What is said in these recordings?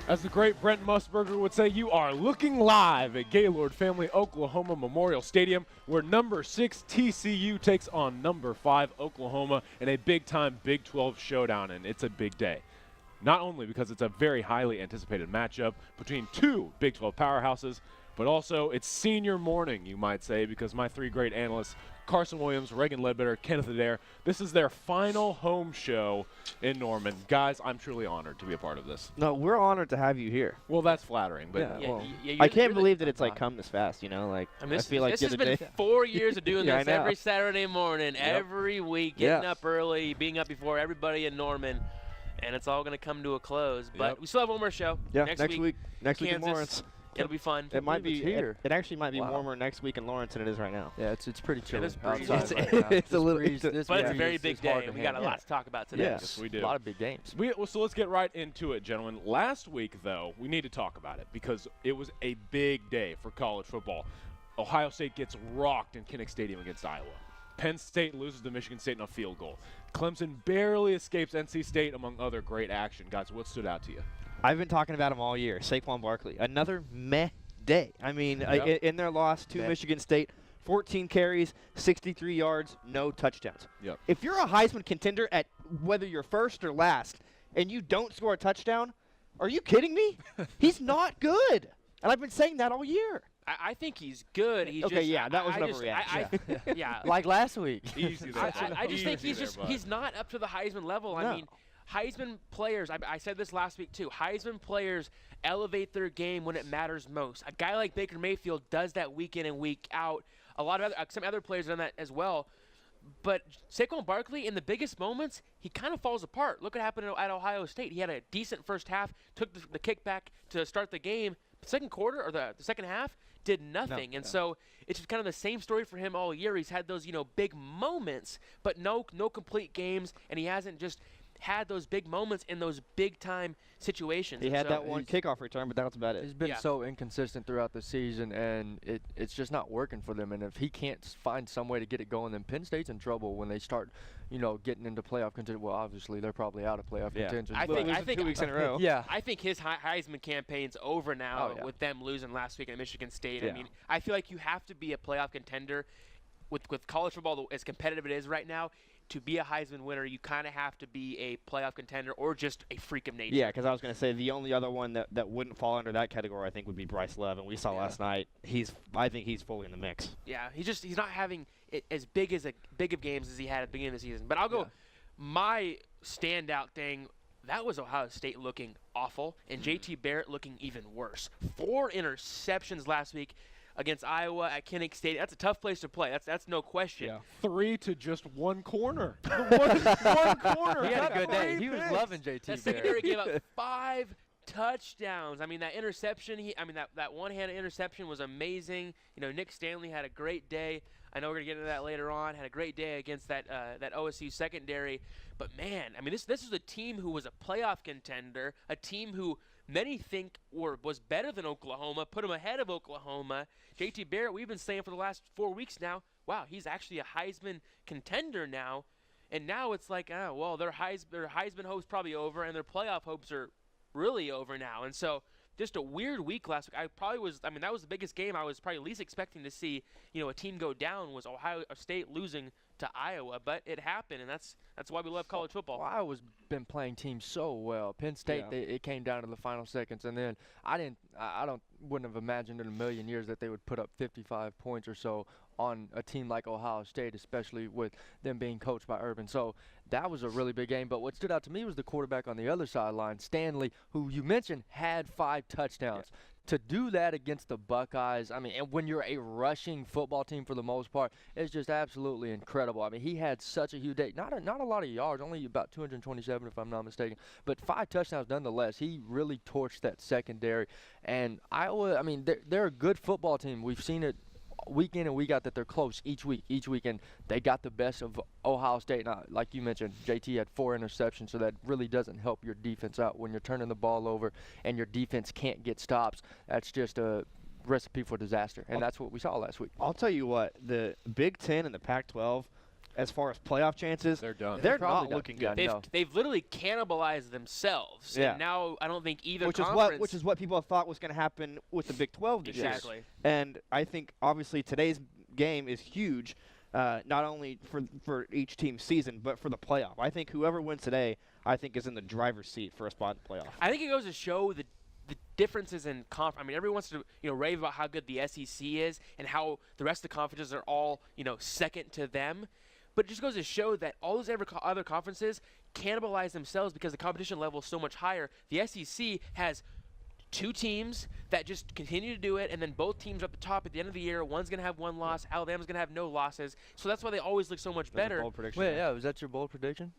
As the great Brent Musburger would say, you are looking live at Gaylord Family Oklahoma Memorial Stadium, where number 6 TCU takes on number 5 Oklahoma in a big-time Big 12 showdown, and it's a big day. Not only because it's a very highly anticipated matchup between two Big 12 powerhouses, but also it's senior morning, you might say, because my three great analysts, Carson Williams, Reagan Ledbetter, Kenneth Adair, this is their final home show in Norman. Guys, I'm truly honored to be a part of this. No, we're honored to have you here. Well, that's flattering, but I can't believe that it's like come this fast, you know? Like I feel like this the has other been day. 4 years of doing Yeah, this I know. every Saturday morning, every week, getting up early, being up before everybody in Norman, and it's all going to come to a close. But we still have one more show. Yeah, next week in Kansas. Lawrence. It'll be fun. It might be here. It actually might be warmer next week in Lawrence than it is right now. Yeah, it's pretty chilly. is breezy. outside right now. It's a little- breeze- But it's a breeze very is big hard day, to and we got a handle. lot to talk about today. Yes, we do. A lot of big games. So let's get right into it, gentlemen. Last week, though, we need to talk about it because it was a big day for college football. Ohio State gets rocked in Kinnick Stadium against Iowa. Penn State loses to Michigan State in a field goal. Clemson barely escapes NC State, among other great action. Guys, what stood out to you? I've been talking about him all year. Saquon Barkley, another meh day. I mean, in their loss to Michigan State, 14 carries, 63 yards, no touchdowns. Yep. If you're a Heisman contender at whether you're first or last and you don't score a touchdown, are you kidding me? He's not good. And I've been saying that all year. I think he's good. He's Okay, just, yeah, that was I an just- overreaction. yeah. Like last week. Easy there. I just think Easy there, bud. he's not up to the Heisman level. No. I mean, Heisman players, I said this last week too, Heisman players elevate their game when it matters most. A guy like Baker Mayfield does that week in and week out. A lot of some other players have done that as well. But Saquon Barkley, in the biggest moments, he kind of falls apart. Look what happened at Ohio State. He had a decent first half, took the kickback to start the game. Second quarter, or the second half, did nothing. So it's just kind of the same story for him all year. He's had those, big moments, but no complete games, and he hasn't just had those big moments in those big-time situations. He And had so that one kickoff return, but that was about it. He's been so inconsistent throughout the season, and it's just not working for them. And if he can't find some way to get it going, then Penn State's in trouble when they start, getting into playoff contention. Well, obviously they're probably out of playoff contention. I think 2 weeks in a row. Yeah. I think his Heisman campaign's over now with them losing last week at Michigan State. I mean, I feel like you have to be a playoff contender with college football as competitive it is right now. To be a Heisman winner, you kind of have to be a playoff contender or just a freak of nature. Yeah, because I was going to say the only other one that wouldn't fall under that category, I think, would be Bryce Love, and we saw last night. I think he's fully in the mix. Yeah, he's not having it as big of games as he had at the beginning of the season. But I'll go. My standout thing, that was Ohio State looking awful, and JT Barrett looking even worse. 4 interceptions last week against Iowa at Kinnick Stadium. That's a tough place to play. That's no question. Yeah. 3 to just one corner. one corner. He had a good day. He was picks. loving JT That Barrett. secondary gave up 5 touchdowns. I mean, that interception, that one-handed interception was amazing. Nick Stanley had a great day. I know we're going to get into that later on. Had a great day against that OSU secondary. But, man, I mean, this is a team who was a playoff contender, a team who many think was better than Oklahoma, put them ahead of Oklahoma. JT Barrett, we've been saying for the last 4 weeks now, wow, he's actually a Heisman contender now. And now it's like, their Heisman hopes probably over, and their playoff hopes are really over now. And so just a weird week last week. That was the biggest game I was probably least expecting to see, a team go down was Ohio State losing to Iowa, but it happened, and that's why we love college football. Well, Iowa's been playing teams so well. Penn State, it came down to the final seconds, and then wouldn't have imagined in a million years that they would put up 55 points or so on a team like Ohio State, especially with them being coached by Urban. So that was a really big game. But what stood out to me was the quarterback on the other sideline, Stanley, who you mentioned had 5 touchdowns. Yeah. To do that against the Buckeyes, and when you're a rushing football team for the most part, it's just absolutely incredible. I mean, he had such a huge day. Not a lot of yards, only about 227 if I'm not mistaken, but 5 touchdowns nonetheless. He really torched that secondary. And Iowa, they're a good football team. We've seen it week in and week out that they're close each week, and they got the best of Ohio State. Now, like you mentioned, JT had 4 interceptions, so that really doesn't help your defense out when you're turning the ball over and your defense can't get stops. That's just a recipe for disaster, and that's what we saw last week. I'll tell you what, the Big Ten and the Pac-12 as far as playoff chances, They're done. They're probably not done. looking Yeah, good. no. They've literally cannibalized themselves. Yeah. And now I don't think either Which conference. is what people thought was going to happen with the Big 12 this year. Exactly. And I think obviously today's game is huge, not only for each team's season, but for the playoff. I think whoever wins today, I think is in the driver's seat for a spot in the playoff. I think it goes to show the differences in conference. I mean, everyone wants to rave about how good the SEC is and how the rest of the conferences are all second to them. But it just goes to show that all those other conferences cannibalize themselves because the competition level is so much higher. The SEC has 2 teams that just continue to do it, and then both teams are at the top at the end of the year. One's going to have 1 loss. Alabama's going to have no losses. So that's why they always look so much better. Bold prediction. Wait, yeah, was that your bold prediction?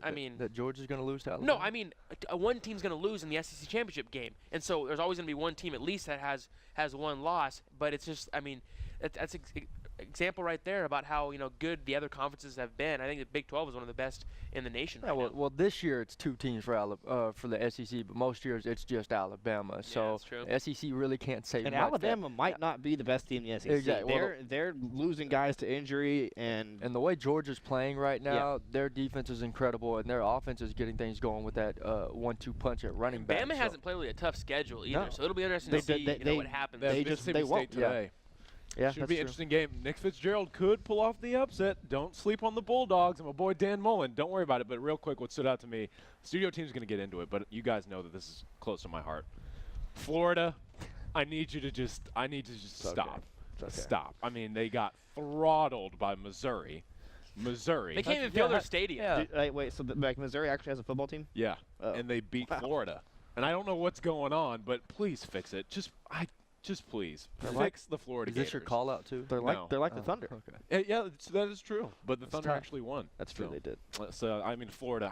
I mean, that Georgia's going to lose to Alabama? No, I mean, one team's going to lose in the SEC championship game, and so there's always going to be one team at least that has 1 loss. But it's just, I mean, that's example right there about how good the other conferences have been. I think the Big 12 is one of the best in the nation. Yeah, right now. well, this year it's 2 teams for the SEC, but most years it's just Alabama. So that's true. SEC really can't say And much. Alabama might not be the best team in the SEC. Exactly. Well, They're losing guys to injury, and And the way Georgia's playing right now, their defense is incredible, and their offense is getting things going with that 1-2 punch at running back. Bama hasn't played really a tough schedule either, No. so it'll be interesting to see what happens. They won't. Today. yeah, Should that's be an true. interesting game. Nick Fitzgerald could pull off the upset. Don't sleep on the Bulldogs. And my boy Dan Mullen, don't worry about it. But real quick, what stood out to me, studio team's going to get into it, but you guys know that this is close to my heart. Florida, I need to just stop. Okay. Stop. I mean, they got throttled by Missouri. They can't even fill their stadium. Yeah. Wait, so Missouri actually has a football team? Yeah. Oh. And they beat Wow. Florida. And I don't know what's going on, but please fix it. Just please fix the Florida Is this your Gators. call out too? They're No. like the Thunder. Okay. Yeah, that is true. But the Thunder tough. actually won. That's true. So- They did. So, I mean, Florida,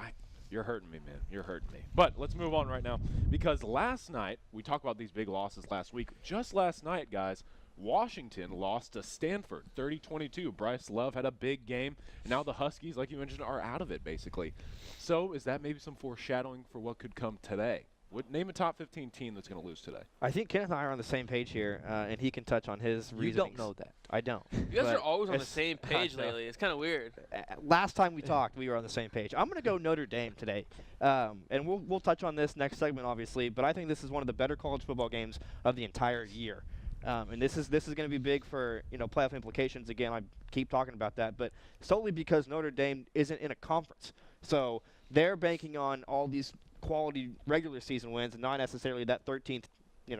you're hurting me, man. You're hurting me. But let's move on right now because last night, we talked about these big losses last week. Just last night, guys, Washington lost to Stanford 30-22. Bryce Love had a big game. And now the Huskies, like you mentioned, are out of it, basically. So is that maybe some foreshadowing for what could come today? Name a top 15 team that's going to lose today. I think Kenneth and I are on the same page here, and he can touch on his You reasonings. don't know that. I don't. You guys But are always on the it's- same page lately. It's kind of weird. Last time we talked, we were on the same page. I'm going to go Notre Dame today, and we'll touch on this next segment, obviously. But I think this is one of the better college football games of the entire year, and this is going to be big for playoff implications. Again, I keep talking about that, but solely because Notre Dame isn't in a conference, so they're banking on all these quality regular season wins and not necessarily that 13th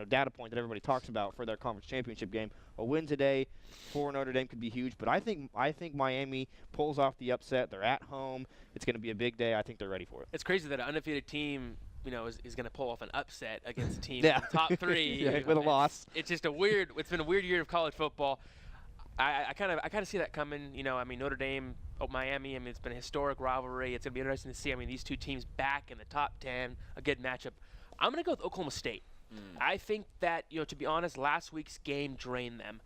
data point that everybody talks about for their conference championship game. A win today for Notre Dame could be huge, but I think Miami pulls off the upset. They're at home. It's going to be a big day. I think they're ready for it. It's crazy that an undefeated team, is going to pull off an upset against a team Yeah. in the top 3 Yeah, with a loss. It's just it's been a weird year of college football. I kind of see that coming. I mean, Notre Dame, Miami. I mean, it's been a historic rivalry. It's going to be interesting to see. I mean, these two teams back in the top 10, a good matchup. I'm going to go with Oklahoma State. I think that to be honest, last week's game drained them.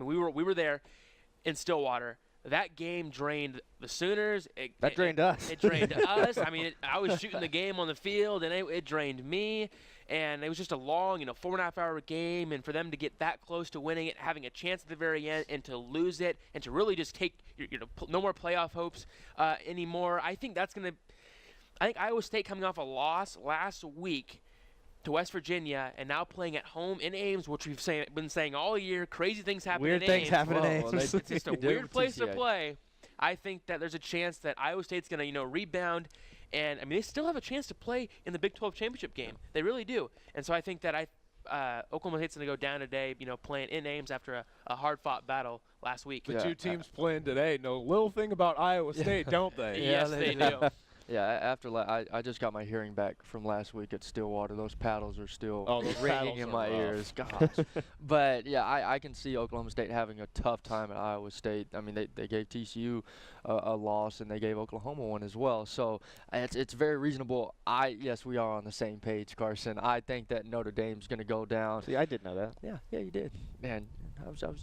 We were there in Stillwater. That game drained the Sooners. That drained us. It drained us. I mean, I was shooting the game on the field, and it drained me. And it was just a long, 4.5-hour game. And for them to get that close to winning it, having a chance at the very end, and to lose it, and to really just take, no more playoff hopes anymore. I think Iowa State coming off a loss last week to West Virginia, and now playing at home in Ames, which we've been saying all year. Crazy things happen Weird in things Ames. happen in Well, Ames. It's just a They weird with place to TCA. play. I think that there's a chance that Iowa State's going to, rebound. And, I mean, they still have a chance to play in the Big 12 championship game. They really do. And so I think that Oklahoma State's going to go down today, playing in Ames after a hard-fought battle last week. The Yeah. two teams playing today know a little thing about Iowa State, don't they? Yes, they do. Yeah, after I just got my hearing back from last week at Stillwater. Those paddles are still Oh, those ringing paddles in are my rough. ears. Gosh. But, yeah, I can see Oklahoma State having a tough time at Iowa State. I mean, they gave TCU a loss, and they gave Oklahoma one as well. So it's very reasonable. Yes, we are on the same page, Carson. I think that Notre Dame's going to go down. See, I did know that. Yeah, you did. Man,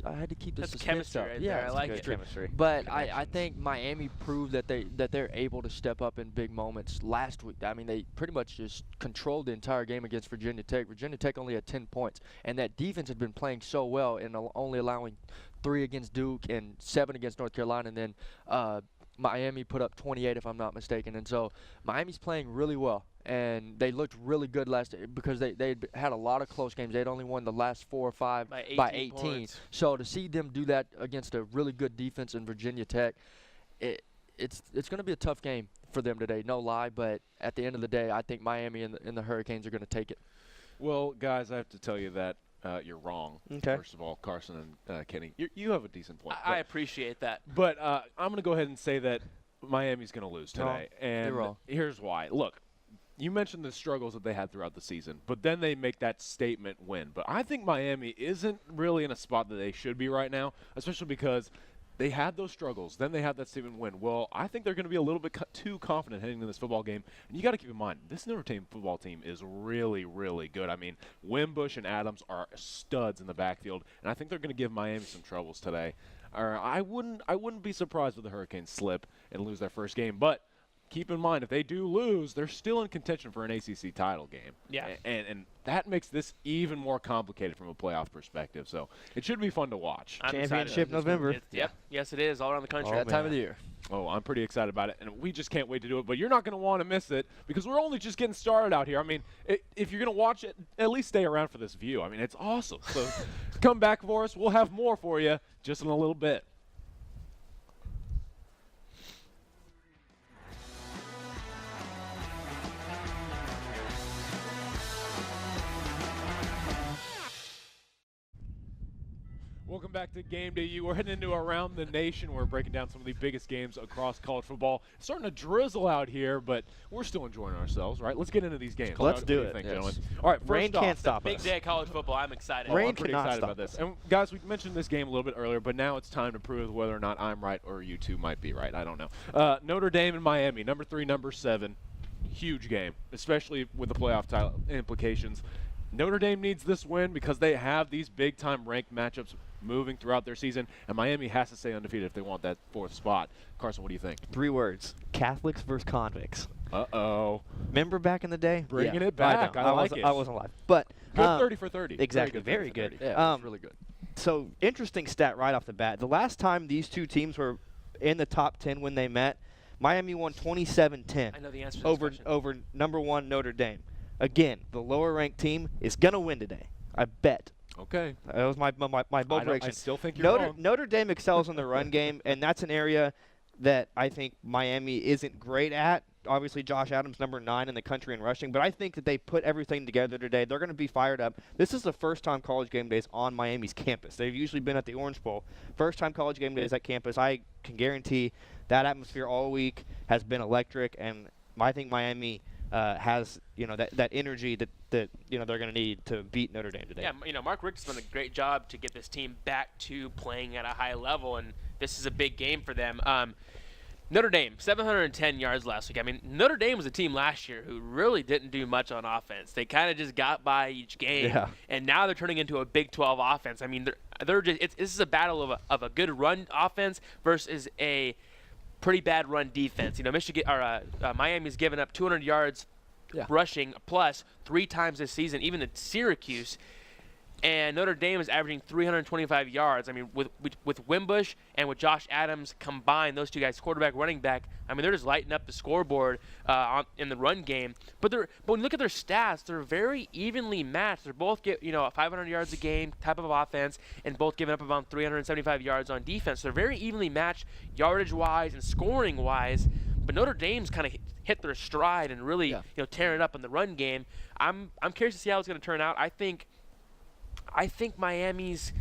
I had to keep the That's suspense chemistry up. right Yeah, there. I it's like Good it. chemistry. But I think Miami proved that they're able to step up in big moments last week. I mean, they pretty much just controlled the entire game against Virginia Tech. Virginia Tech only had 10 points, and that defense had been playing so well and only allowing 3 against Duke and 7 against North Carolina, and then Miami put up 28 if I'm not mistaken. And so Miami's playing really well, and they looked really good because they had a lot of close games. They'd only won the last 4 or 5 by 18. Points. So to see them do that against a really good defense in Virginia Tech, it's going to be a tough game for them today, no lie. But at the end of the day, I think Miami and the Hurricanes are going to take it. Well, guys, I have to tell you that you're wrong. Okay. First of all, Carson and Kenny, you have a decent point. I appreciate that. But I'm going to go ahead and say that Miami's going to lose today. And you're wrong. Here's why. Look, you mentioned the struggles that they had throughout the season, but then they make that statement win. But I think Miami isn't really in a spot that they should be right now, especially because they had those struggles. Then they had that statement win. Well, I think they're going to be a little bit too confident heading into this football game. And you got to keep in mind, this Notre Dame football team is really, really good. I mean, Wimbush and Adams are studs in the backfield, and I think they're going to give Miami some troubles today. I wouldn't be surprised if the Hurricanes slip and lose their first game. But keep in mind, if they do lose, they're still in contention for an ACC title game. Yeah. And that makes this even more complicated from a playoff perspective. So it should be fun to watch. I'm excited Championship about this one. November. Yep. Yes, it is all around the country. That time of the year. Oh, I'm pretty excited about it, and we just can't wait to do it. But you're not going to want to miss it because we're only just getting started out here. I mean, if you're going to watch it, at least stay around for this view. I mean, it's awesome. So come back for us. We'll have more for you just in a little bit. Welcome back to Game Day U. We're heading into Around the Nation. We're breaking down some of the biggest games across college football. It's starting to drizzle out here, but we're still enjoying ourselves, right? Let's get into these games. Let's What do you it. think, Yes. gentlemen? All right, first Rain off, can't stop Big us. day of college football. I'm excited. Rain I'm pretty cannot excited stop about this. us. And guys, we mentioned this game a little bit earlier, but now it's time to prove whether or not I'm right or you two might be right. I don't know. Notre Dame and Miami, number 3, number 7. Huge game, especially with the playoff title implications. Notre Dame needs this win because they have these big-time ranked matchups moving throughout their season, and Miami has to stay undefeated if they want that 4th spot. Carson, what do you think? 3 words: Catholics versus convicts. Uh-oh. Remember back in the day? Bringing Yeah, it back. I I like wasn't, it. I wasn't alive, but Good 30 for 30. exactly, Very very good. 30 good. for 30. Yeah, it's really good. So interesting stat right off the bat. The last time these two teams were in the top 10 when they met, Miami won 27-10 I know the answer to this question. over number 1 Notre Dame. Again, the lower ranked team is gonna win today. I bet. Okay. That was my bold I prediction. still think you're wrong. Notre Dame excels in the run game, and that's an area that I think Miami isn't great at. Obviously, Josh Adams, number 9 in the country in rushing, but I think that they put everything together today. They're going to be fired up. This is the first time College Game Day is on Miami's campus. They've usually been at the Orange Bowl. First time College Game Day is at campus. I can guarantee that atmosphere all week has been electric, and I think Miami has that energy that they're going to need to beat Notre Dame today. Yeah, Mark Richt's done a great job to get this team back to playing at a high level, and this is a big game for them. Notre Dame, 710 yards last week. I mean, Notre Dame was a team last year who really didn't do much on offense. They kind of just got by each game, and now they're turning into a Big 12 offense. I mean, they're just this is a battle of a good run offense versus a pretty bad run defense. Miami's given up 200 yards rushing plus 3 times this season, even at Syracuse. And Notre Dame is averaging 325 yards. I mean, with Wimbush and with Josh Adams combined, those two guys, quarterback, running back, I mean, they're just lighting up the scoreboard in the run game. But when you look at their stats, they're very evenly matched. They're both 500 yards a game type of offense, and both giving up about 375 yards on defense. So they're very evenly matched yardage-wise and scoring-wise. But Notre Dame's kind of hit their stride and really tearing it up in the run game. I'm curious to see how it's going to turn out. I think Miami's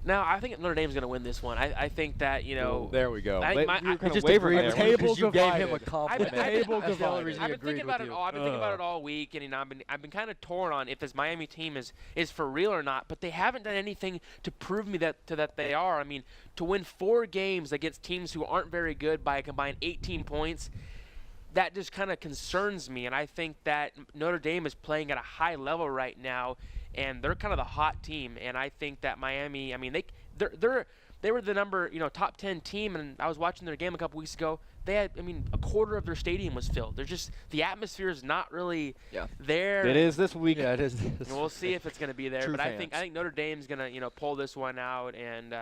now. I think Notre Dame's going to win this one. I think that there we go. You were Just just wavering agreed there. with him because you gave him a divided. compliment. I've been- That's the only reason I've he been thinking agreed about with it you. all. I've been thinking about it all week, and I've been kind of torn on if this Miami team is for real or not. But they haven't done anything to prove me that they are. I mean, to win 4 games against teams who aren't very good by a combined 18 points, that just kind of concerns me, and I think that Notre Dame is playing at a high level right now, and they're kind of the hot team. And I think that Miami, I mean, they were the top 10 team, and I was watching their game a couple weeks ago. They had, I mean, a quarter of their stadium was filled. They're just, the atmosphere is not really there. It is this week. Yeah, it is. And we'll see if it's going to be there. True But fans. I think Notre Dame's going to pull this one out and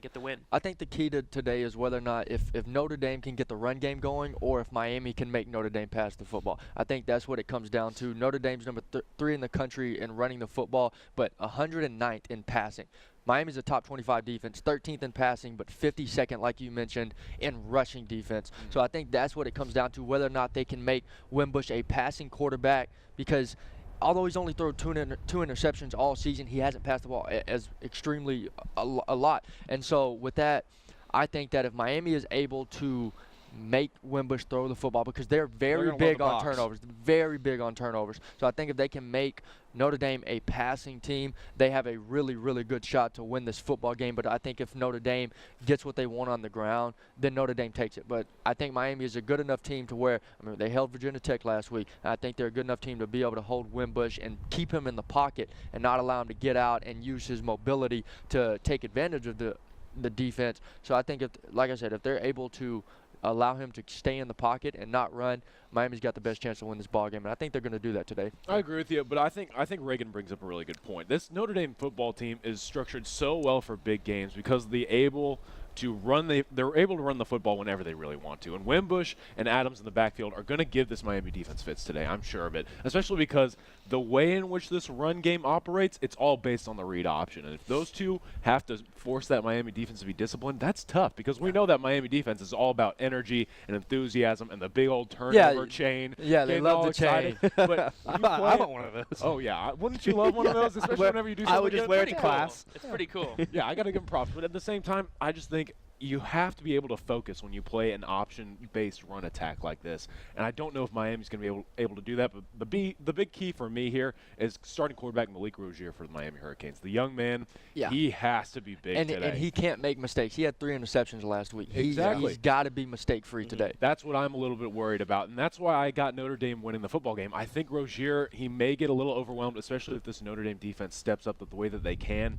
get the win. I think the key to today is whether or not if Notre Dame can get the run game going or if Miami can make Notre Dame pass the football. I think that's what it comes down to. Notre Dame's number 3 in the country in running the football, but 109th in passing. Miami's a top 25 defense, 13th in passing, but 52nd, like you mentioned, in rushing defense. So I think that's what it comes down to, whether or not they can make Wimbush a passing quarterback, because although he's only thrown two interceptions all season, he hasn't passed the ball as extremely a lot. And so with that, I think that if Miami is able to make Wimbush throw the football, because they're very big on turnovers, very big on turnovers. So I think if they can make Notre Dame a passing team, they have a really, really good shot to win this football game. But I think if Notre Dame gets what they want on the ground, then Notre Dame takes it. But I think Miami is a good enough team to where, I mean, they held Virginia Tech last week. And I think they're a good enough team to be able to hold Wimbush and keep him in the pocket and not allow him to get out and use his mobility to take advantage of the defense. So I think, if, like I said, if they're able to allow him to stay in the pocket and not run, Miami's got the best chance to win this ball game, and I think they're going to do that today. I agree with you, but I think Reagan brings up a really good point. This Notre Dame football team is structured so well for big games because they're able to run the football whenever they really want to. And Wimbush and Adams in the backfield are going to give this Miami defense fits today, I'm sure of it, especially because the way in which this run game operates, it's all based on the read option. And if those two have to force that Miami defense to be disciplined, that's tough because we know that Miami defense is all about energy and enthusiasm and the big old turnover chain. Yeah, they love the chain. But I want one of those. Oh, yeah. Wouldn't you love one of those, especially whenever you do something I would just good? wear it to class. It's pretty cool. Yeah, I got to give him props. But at the same time, I just think you have to be able to focus when you play an option-based run attack like this. And I don't know if Miami's going to be able to do that. But the big key for me here is starting quarterback Malik Rozier for the Miami Hurricanes. The young man, he has to be big today. And he can't make mistakes. He had 3 interceptions last week. Exactly. He's got to be mistake-free today. That's what I'm a little bit worried about. And that's why I got Notre Dame winning the football game. I think Rozier, he may get a little overwhelmed, especially if this Notre Dame defense steps up the way that they can.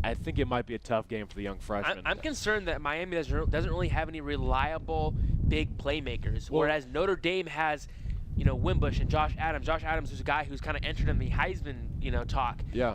I think it might be a tough game for the young freshman. I'm concerned that Miami doesn't really have any reliable big playmakers, whereas Notre Dame has, Wimbush and Josh Adams. Josh Adams is a guy who's kind of entered in the Heisman, talk. Yeah.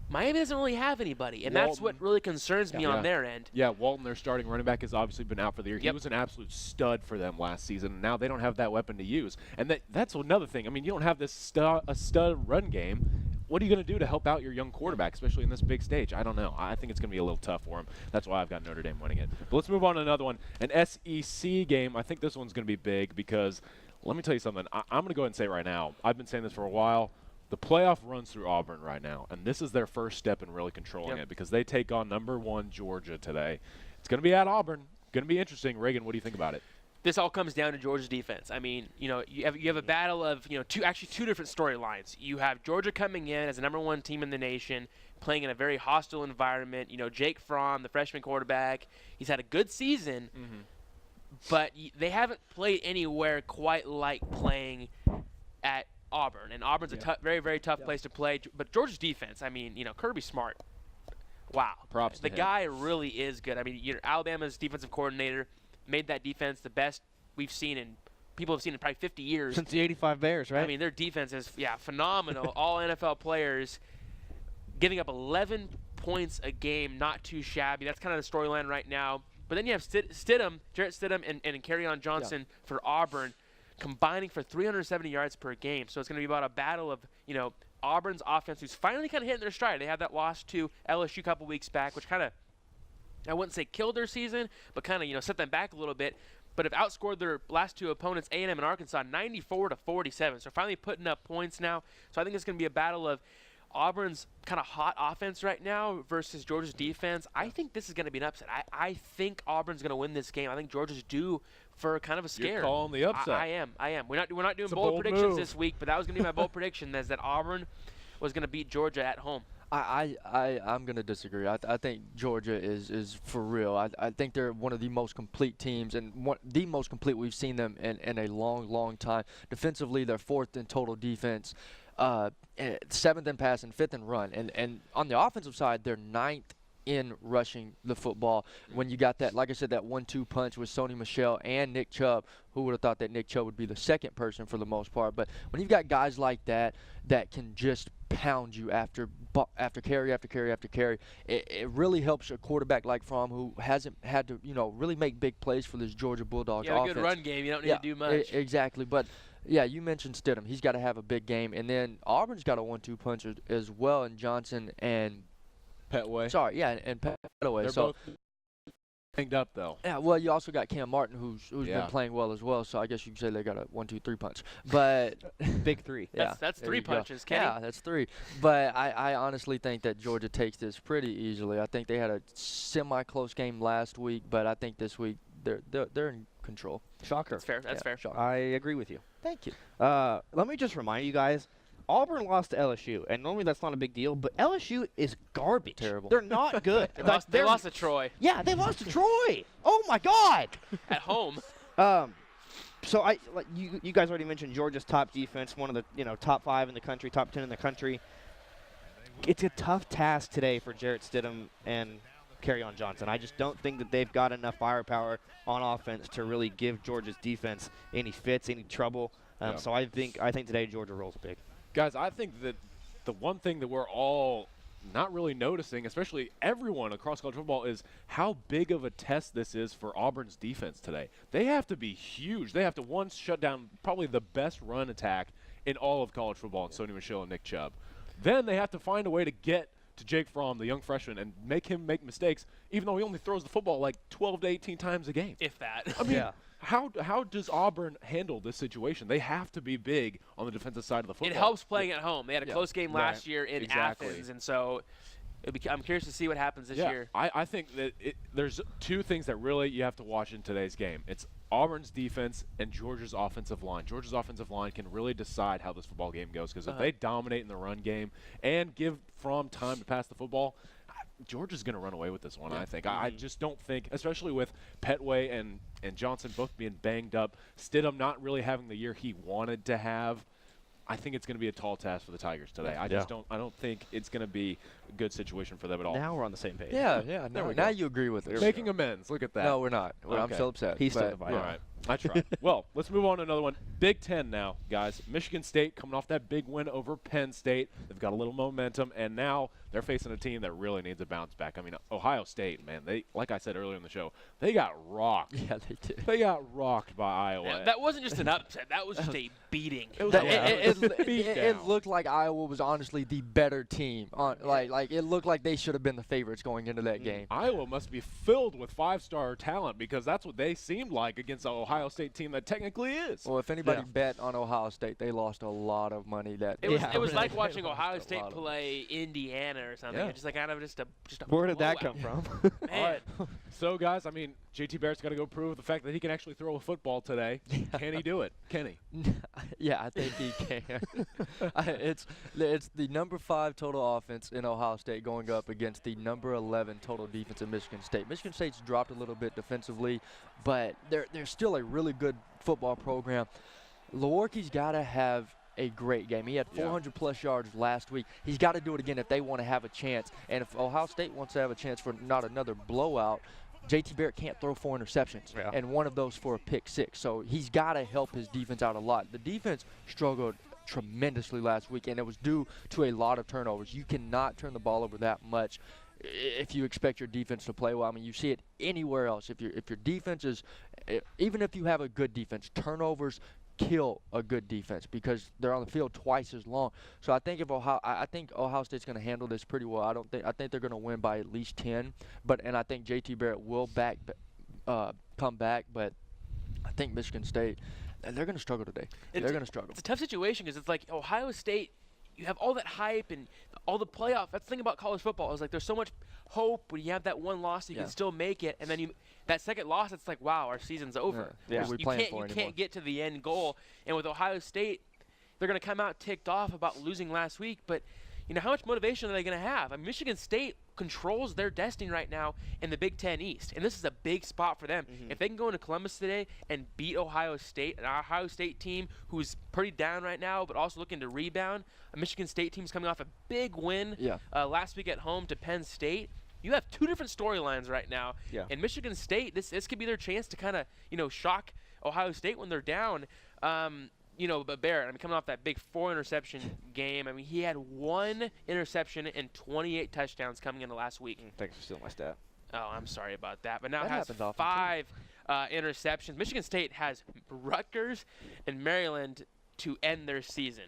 Miami doesn't really have anybody, and that's what really concerns me on their end. Yeah, Walton, their starting running back, has obviously been out for the year. He was an absolute stud for them last season, and now they don't have that weapon to use. And that's another thing. I mean, you don't have this stud run game. What are you going to do to help out your young quarterback, especially in this big stage? I don't know. I think it's going to be a little tough for him. That's why I've got Notre Dame winning it. But let's move on to another one, an SEC game. I think this one's going to be big because, let me tell you something. I'm going to go ahead and say it right now. I've been saying this for a while. The playoff runs through Auburn right now, and this is their first step in really controlling it because they take on number 1 Georgia today. It's going to be at Auburn. Going to be interesting. Reagan, what do you think about it? This all comes down to Georgia's defense. I mean, you have a battle of, two different storylines. You have Georgia coming in as the number 1 team in the nation, playing in a very hostile environment. Jake Fromm, the freshman quarterback, he's had a good season, but they haven't played anywhere quite like playing at Auburn. And Auburn's a very, very tough place to play. But Georgia's defense, I mean, Kirby Smart, wow. Props to the him. guy really is good. I mean, Alabama's defensive coordinator made that defense the best people have seen in probably 50 years. Since the 85 Bears, right? I mean, their defense is, phenomenal. All NFL players giving up 11 points a game, not too shabby. That's kind of the storyline right now. But then you have Jarrett Stidham and Kerryon Johnson for Auburn, combining for 370 yards per game. So it's going to be about a battle of, Auburn's offense, who's finally kind of hitting their stride. They had that loss to LSU a couple weeks back, which kind of, I wouldn't say killed their season, but kind of, set them back a little bit. But have outscored their last 2 opponents, A&M and Arkansas, 94-47. So finally putting up points now. So I think it's going to be a battle of Auburn's kind of hot offense right now versus Georgia's defense. I think this is going to be an upset. I think Auburn's going to win this game. I think Georgia's due for kind of a scare. You're calling the upset. I am. We're not doing It's a bold predictions move this week, but that was going to be my bold prediction, is that Auburn was going to beat Georgia at home. I'm going to disagree. I think Georgia is for real. I think they're one of the most complete teams and the most complete we've seen them in a long time. Defensively, they're 4th in total defense, 7th in passing, 5th in run. And on the offensive side, they're 9th in rushing the football. When you got that, like I said, that 1-2 punch with Sony Michel and Nick Chubb, who would have thought that Nick Chubb would be the second person for the most part? But when you've got guys like that can just pound you after carry after carry after carry, it really helps a quarterback like Fromm, who hasn't had to really make big plays for this Georgia Bulldogs offense. Yeah, a good run game. You don't need to do much. Exactly, but. Yeah, you mentioned Stidham. He's got to have a big game. And then Auburn's got a 1-2 punch as well in Johnson and Petway. Sorry, yeah, and Petway. They're both banged up, though. Yeah, well, you also got Cam Martin, who's been playing well as well. So I guess you could say they got a 1-2-3 punch. But big 3. Yeah, that's 3 punches, Kenny. Yeah, that's 3. But I honestly think that Georgia takes this pretty easily. I think they had a semi-close game last week, but I think this week they're in control. Shocker. That's fair. That's fair. Shocker. I agree with you. Thank you. Let me just remind you guys, Auburn lost to LSU, and normally that's not a big deal, but LSU is garbage. Terrible. They're not good. They lost to Troy. Yeah, they lost to Troy. Oh my God. At home. So you guys already mentioned Georgia's top defense, one of the top 5 in the country, top 10 in the country. It's a tough task today for Jarrett Stidham and Kerryon Johnson. I just don't think that they've got enough firepower on offense to really give Georgia's defense any fits, any trouble. So I think today Georgia rolls big. Guys, I think that the one thing that we're all not really noticing, especially everyone across college football, is how big of a test this is for Auburn's defense today. They have to be huge. They have to, once shut down probably the best run attack in all of college football in Sony Michel and Nick Chubb. Then they have to find a way to get to Jake Fromm, the young freshman, and make him make mistakes, even though he only throws the football like 12 to 18 times a game. If that. I mean, how does Auburn handle this situation? They have to be big on the defensive side of the football. It helps playing at home. They had a close game last year in Athens, and so I'm curious to see what happens this year. I think that there's 2 things that really you have to watch in today's game. It's Auburn's defense and Georgia's offensive line. Georgia's offensive line can really decide how this football game goes, because if they dominate in the run game and give Fromm time to pass the football, Georgia's going to run away with this one, I think. I just don't think, especially with Petway and Johnson both being banged up, Stidham not really having the year he wanted to have, I think it's going to be a tall task for the Tigers today. I don't think it's going to be a good situation for them at all. Now we're on the same page. Yeah. Now you agree with it. Making amends. Look at that. No, we're not. I'm still upset. He's still divided. All right. I tried. Well, let's move on to another one. Big Ten now, guys. Michigan State coming off that big win over Penn State. They've got a little momentum, and now they're facing a team that really needs a bounce back. I mean, Ohio State, man, they, like I said earlier in the show, they got rocked. Yeah, they did. They got rocked by Iowa. Yeah, that wasn't just an upset. That was just a beating. It looked like Iowa was honestly the better team. Like it looked like they should have been the favorites going into that game. Iowa must be filled with 5-star talent, because that's what they seemed like against an Ohio State team that technically is. Well, if anybody bet on Ohio State, they lost a lot of money. It was like watching Ohio State play Indiana or something. It's just like kind of just a Where did that come from? Man. All right. So, guys, I mean, JT Barrett's got to go prove the fact that he can actually throw a football today. Can he do it? Can he? Yeah, I think he can. It's the number 5 total offense in Ohio State going up against the number 11 total defense in Michigan State. Michigan State's dropped a little bit defensively, but they're still a really good football program. Lewarke's got to have a great game. He had 400-plus yards last week. He's got to do it again if they want to have a chance. And if Ohio State wants to have a chance for not another blowout, JT Barrett can't throw 4 interceptions, and one of those for a pick 6. So he's got to help his defense out a lot. The defense struggled tremendously last week, and it was due to a lot of turnovers. You cannot turn the ball over that much if you expect your defense to play well. I mean, you see it anywhere else. If your defense is, even if you have a good defense, turnovers kill a good defense because they're on the field twice as long. So I think Ohio State's going to handle this pretty well. I think they're going to win by at least 10. And I think JT Barrett will come back. But I think Michigan State, they're going to struggle today. They're going to struggle. It's a tough situation because it's like Ohio State. You have all that hype and all the playoff. That's the thing about college football is like there's so much hope when you have that one loss you can still make it, and then that second loss it's like wow, our season's over. Yeah. You can't get to the end goal. And with Ohio State, they're going to come out ticked off about losing last week, but how much motivation are they going to have? I mean, Michigan State controls their destiny right now in the Big Ten East, and this is a big spot for them. If they can go into Columbus today and beat Ohio State, an Ohio State team who's pretty down right now but also looking to rebound, a Michigan State team's coming off a big win last week at home to Penn State. You have two different storylines right now. And Michigan State, this could be their chance to kind of, shock Ohio State when they're down. But Barrett, coming off that big 4-interception game, he had 1 interception and 28 touchdowns coming into last week. Thanks for stealing my stat. Oh, I'm sorry about that. But now has 5 interceptions. Michigan State has Rutgers and Maryland to end their season.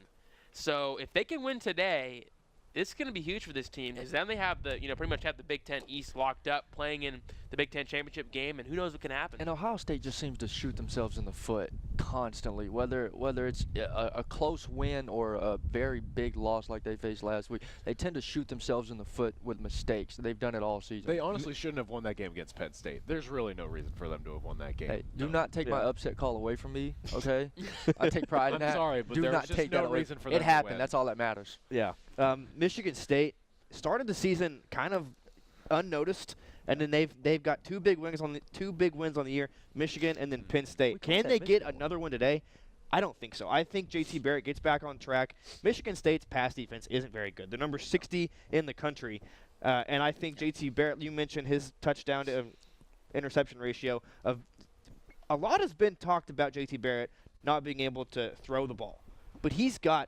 So if they can win today, this is going to be huge for this team, because then they have pretty much have the Big Ten East locked up, playing in the Big Ten championship game, and who knows what can happen. And Ohio State just seems to shoot themselves in the foot constantly, whether it's a close win or a very big loss like they faced last week. They tend to shoot themselves in the foot with mistakes. They've done it all season. They honestly shouldn't have won that game against Penn State. There's really no reason for them to have won that game. Hey, do not take my upset call away from me, okay? I take pride in that. I'm sorry, but do there's not just take no that away. reason for them it to happened. win. That's all that matters. Yeah. Michigan State started the season kind of unnoticed, and then they've got two big wins on the year, Michigan and then Penn State. Can they get another one today? I don't think so. I think JT Barrett gets back on track. Michigan State's pass defense isn't very good. They're number 60 in the country, and I think JT Barrett, you mentioned his touchdown to interception ratio of a lot has been talked about JT Barrett not being able to throw the ball. But he's got,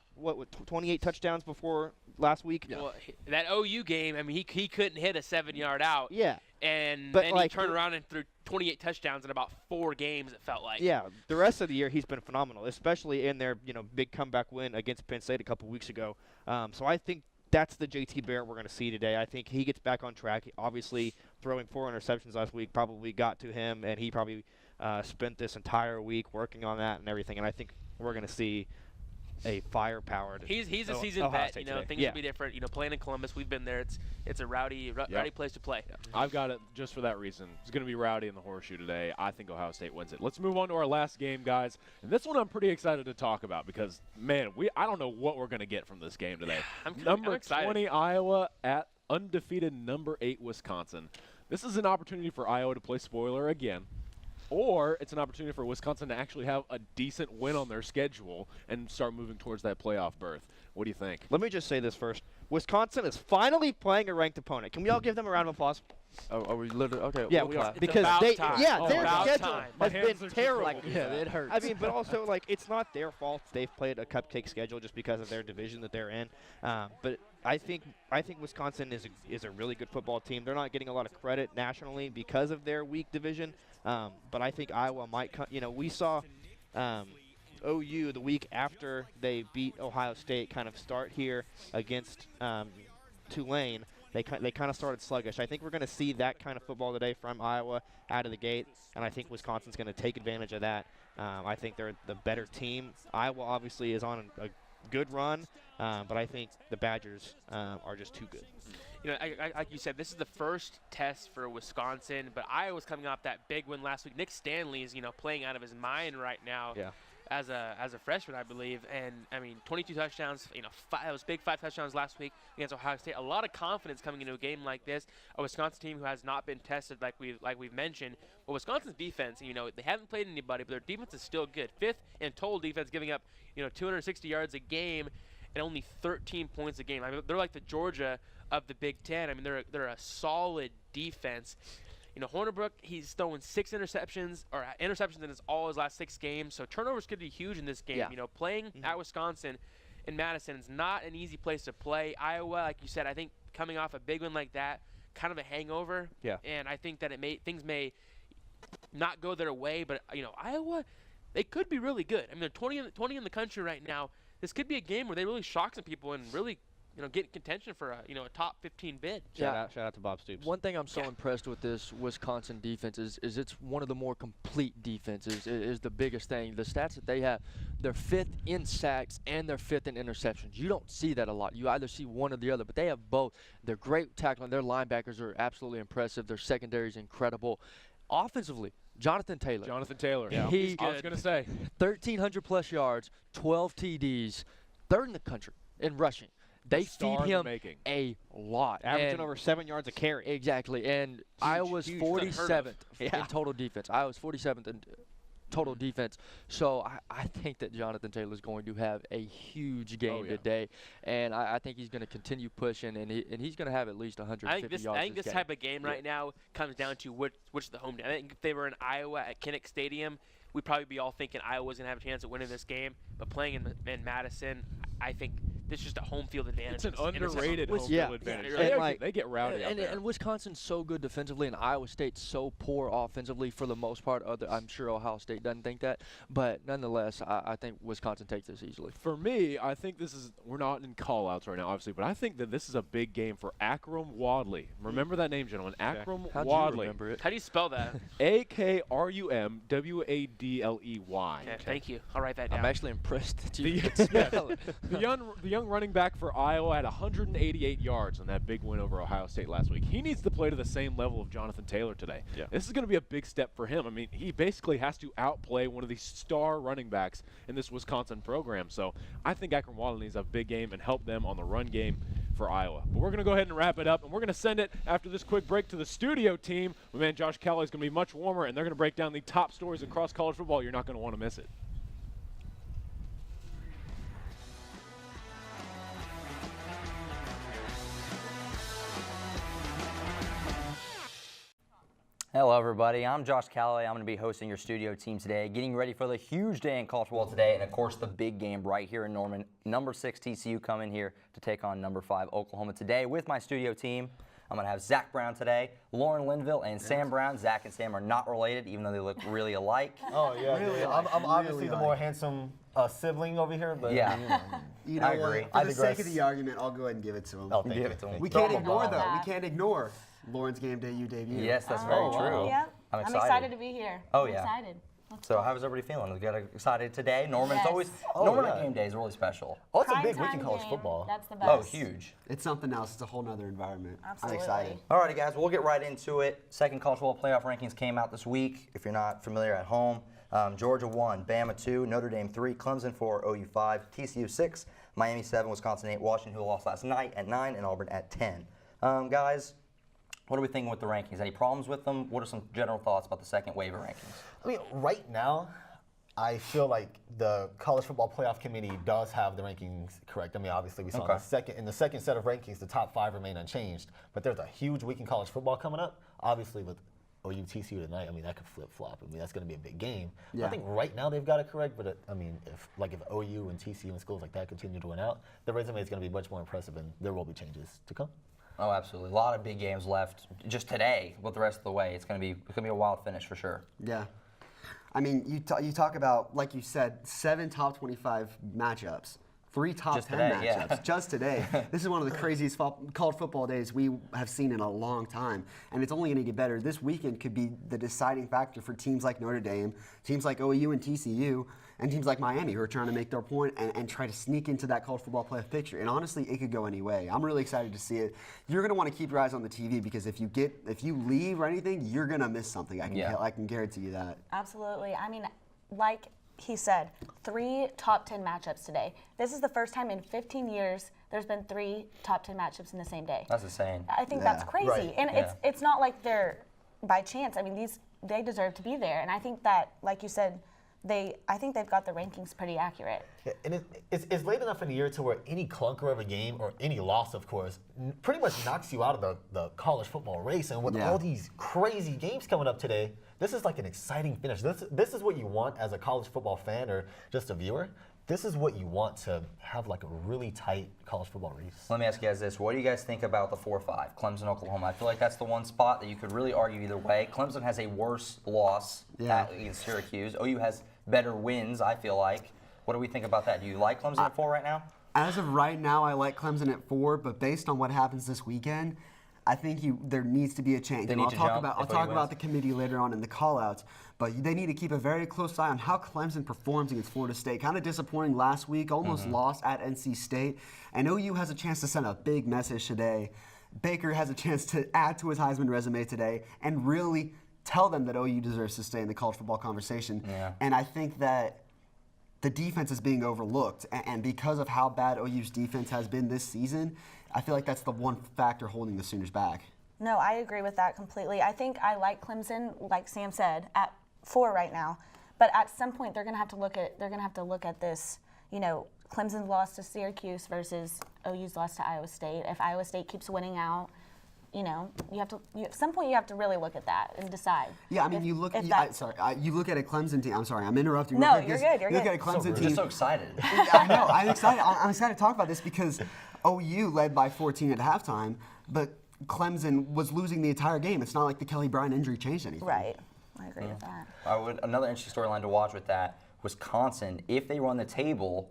28 touchdowns before last week? Well, that OU game, he couldn't hit a 7-yard out. Yeah. And but then he turned around and threw 28 touchdowns in about 4 games, it felt like. Yeah. The rest of the year, he's been phenomenal, especially in their big comeback win against Penn State a couple weeks ago. So I think that's the JT Barrett we're going to see today. I think he gets back on track. Obviously, throwing 4 interceptions last week probably got to him, and he probably spent this entire week working on that and everything. And I think we're going to see a firepower. He's a seasoned vet. Things will be different. Playing in Columbus, we've been there. It's a rowdy place to play. Yeah. I've got it just for that reason. It's going to be rowdy in the horseshoe today. I think Ohio State wins it. Let's move on to our last game, guys. And this one I'm pretty excited to talk about because, man, I don't know what we're going to get from this game today. I'm excited. 20 Iowa at undefeated number 8 Wisconsin. This is an opportunity for Iowa to play spoiler again. Or it's an opportunity for Wisconsin to actually have a decent win on their schedule and start moving towards that playoff berth. What do you think? Let me just say this first. Wisconsin is finally playing a ranked opponent. Can we all give them a round of applause? Are we literally okay? Yeah, we'll we are. clap. Because their schedule My has hands been are terrible. just Yeah, it hurts. But also, it's not their fault they've played a cupcake schedule just because of their division that they're in. But I think Wisconsin is a really good football team. They're not getting a lot of credit nationally because of their weak division. But I think Iowa might come. We saw OU the week after they beat Ohio State kind of start here against Tulane. They kind of started sluggish. I think we're going to see that kind of football today from Iowa out of the gate, and I think Wisconsin's going to take advantage of that. I think they're the better team. Iowa obviously is on a good run, but I think the Badgers are just too good. Like you said, this is the first test for Wisconsin, but Iowa's coming off that big win last week. Nick Stanley is, playing out of his mind right now. Yeah. As a freshman, I believe, and 22 touchdowns. That was big 5 touchdowns last week against Ohio State. A lot of confidence coming into a game like this. A Wisconsin team who has not been tested, like we've mentioned. But Wisconsin's defense, they haven't played anybody, but their defense is still good. 5th in total defense, giving up 260 yards a game and only 13 points a game. They're like the Georgia of the Big Ten. They're a solid defense. Hornibrook, he's throwing 6 interceptions in all his last 6 games. So turnovers could be huge in this game. Yeah. Playing at Wisconsin in Madison is not an easy place to play. Iowa, like you said, I think coming off a big win like that, kind of a hangover. Yeah. And I think that things may not go their way, but Iowa, they could be really good. They're 20 in the country right now. This could be a game where they really shock some people and really get in contention for a top 15 bid. Shout out to Bob Stoops. One thing I'm so impressed with this Wisconsin defense is it's one of the more complete defenses. It is the biggest thing. The stats that they have, they're 5th in sacks and they're 5th in interceptions. You don't see that a lot. You either see one or the other, but they have both. They're great tackling. Their linebackers are absolutely impressive. Their secondary is incredible. Offensively, Jonathan Taylor. Yeah. I was going to say. 1,300 plus yards, 12 TDs, 3rd in the country in rushing. they feed Star in the him making. a lot. Averaging And over 7 yards a carry. exactly. And Iowa's huge, unheard of. 47th Yeah. in total defense. Iowa's 47th in total defense. So I think that Jonathan Taylor's going to have a huge game today, and I think he's going to continue pushing, and he's going to have at least 150 yards. I think this type of game right now comes down to which is the home team. I think if they were in Iowa at Kinnick Stadium, we'd probably be all thinking Iowa's going to have a chance at winning this game. But playing in Madison, I think this is just a home field advantage. It's an underrated home Yeah. field advantage. Yeah, They get rowdy out there. And Wisconsin's so good defensively, and Iowa State's so poor offensively for the most part. I'm sure Ohio State doesn't think that, but nonetheless, I think Wisconsin takes this easily. For me, I think we're not in call-outs right now, obviously, but I think that this is a big game for Akram Wadley. Remember that name, gentlemen. Akram How'd Wadley. you remember it? How do you spell that? Akrumwadley. Okay, thank you. I'll write that down. I'm actually impressed that you The- can spell it. The young running back for Iowa had 188 yards on that big win over Ohio State last week. He needs to play to the same level of Jonathan Taylor today. Yeah. This is going to be a big step for him. I mean, he basically has to outplay one of these star running backs in this Wisconsin program. So I think Akram Wadley needs a big game and help them on the run game for Iowa. But we're going to go ahead and wrap it up, and we're going to send it after this quick break to the studio team. My man Josh Calloway is going to be much warmer, and they're going to break down the top stories across college football. You're not going to want to miss it. Hello everybody, I'm Josh Calloway. I'm going to be hosting your studio team today, getting ready for the huge day in college football today, and of course the big game right here in Norman. Number 6 TCU coming here to take on number 5 Oklahoma today. With my studio team, I'm going to have Zach Brown today, Lauren Linville, and Sam Brown. Zach and Sam are not related, even though they look really alike. Oh yeah, I'm obviously the more handsome sibling over here, but Yeah. you I agree. For I the digress. sake of the argument, I'll go ahead and give it to him. Oh, give it to him. We Throw can't him a ignore bone. though. We can't ignore Lauren's game debut. Yes, that's very true. Yep. I'm I'm excited. excited to be here. Oh, I'm yeah. excited. Let's So go. how's everybody feeling? We got excited today. Norman's Yes. always Oh, Norman yeah. at game day is really special. Oh, it's a Prime big week time in college game. football. That's the best. Oh, huge. It's something else. It's a whole nother environment. Absolutely. I'm excited. Alrighty, guys, we'll get right into it. Second college football playoff rankings came out this week. If you're not familiar at home, Georgia 1, Bama 2, Notre Dame 3, Clemson 4, OU 5, TCU 6, Miami 7, Wisconsin 8, Washington, who lost last night, at 9, and Auburn at 10. Guys, what are we thinking with the rankings? Any problems with them? What are some general thoughts about the second wave of rankings? I mean, right now, I feel like the College Football Playoff Committee does have the rankings correct. I mean, obviously, we saw in the second set of rankings, the top 5 remain unchanged. But there's a huge week in college football coming up. Obviously, with OU TCU tonight, I mean, that could flip-flop. I mean, that's going to be a big game. Yeah. I think right now they've got it correct, but I mean, if OU and TCU and schools like that continue to win out, the resume is going to be much more impressive, and there will be changes to come. Oh, absolutely. A lot of big games left just today. With the rest of the way, it's gonna be a wild finish for sure. Yeah. I mean, you talk about, like you said, 7 top 25 matchups, 3 top Just 10 today, matchups yeah. just today. This is one of the craziest college football days we have seen in a long time, and it's only going to get better. This weekend could be the deciding factor for teams like Notre Dame, teams like OU and TCU, and teams like Miami who are trying to make their point and try to sneak into that college football playoff picture. And honestly, it could go any way. I'm really excited to see it. You're going to want to keep your eyes on the TV because if you leave or anything, you're going to miss something. I can guarantee you that. Absolutely. I mean, like he said, 3 top 10 matchups today. This is the first time in 15 years there's been 3 top 10 matchups in the same day. That's insane. I think that's crazy. Right. And it's not like they're by chance. I mean, they deserve to be there. And I think that, like you said, I think they've got the rankings pretty accurate. Yeah, and it's late enough in the year to where any clunker of a game or any loss, of course, pretty much knocks you out of the college football race. And with all these crazy games coming up today, this is like an exciting finish. This is what you want as a college football fan or just a viewer. This is what you want to have, like a really tight college football race. Let me ask you guys this. What do you guys think about the 4-5, Clemson, Oklahoma? I feel like that's the one spot that you could really argue either way. Clemson has a worse loss against Syracuse. OU has better wins, I feel like. What do we think about that? Do you like Clemson at 4 right now? As of right now, I like Clemson at 4, but based on what happens this weekend, I think there needs to be a change. They need to jump I'll if talk OU about wins. the committee later on in the call-outs, but they need to keep a very close eye on how Clemson performs against Florida State. Kind of disappointing last week, almost lost at NC State. And OU has a chance to send a big message today. Baker has a chance to add to his Heisman resume today and really tell them that OU deserves to stay in the college football conversation. Yeah. And I think that the defense is being overlooked. And because of how bad OU's defense has been this season, I feel like that's the one factor holding the Sooners back. No, I agree with that completely. I think I like Clemson, like Sam said, at 4 right now. But at some point, they're going to have to look at this. You know, Clemson's loss to Syracuse versus OU's loss to Iowa State. If Iowa State keeps winning out, you know, at some point you have to really look at that and decide. Yeah, I mean, you look at a Clemson team. I'm sorry, I'm interrupting. No, you're good. You look at a Clemson team. Just so excited. I know. I'm excited. I'm excited to talk about this because OU led by 14 at halftime, but Clemson was losing the entire game. It's not like the Kelly Bryant injury changed anything. Right. I agree with that. Another interesting storyline to watch with that, Wisconsin, if they run the table,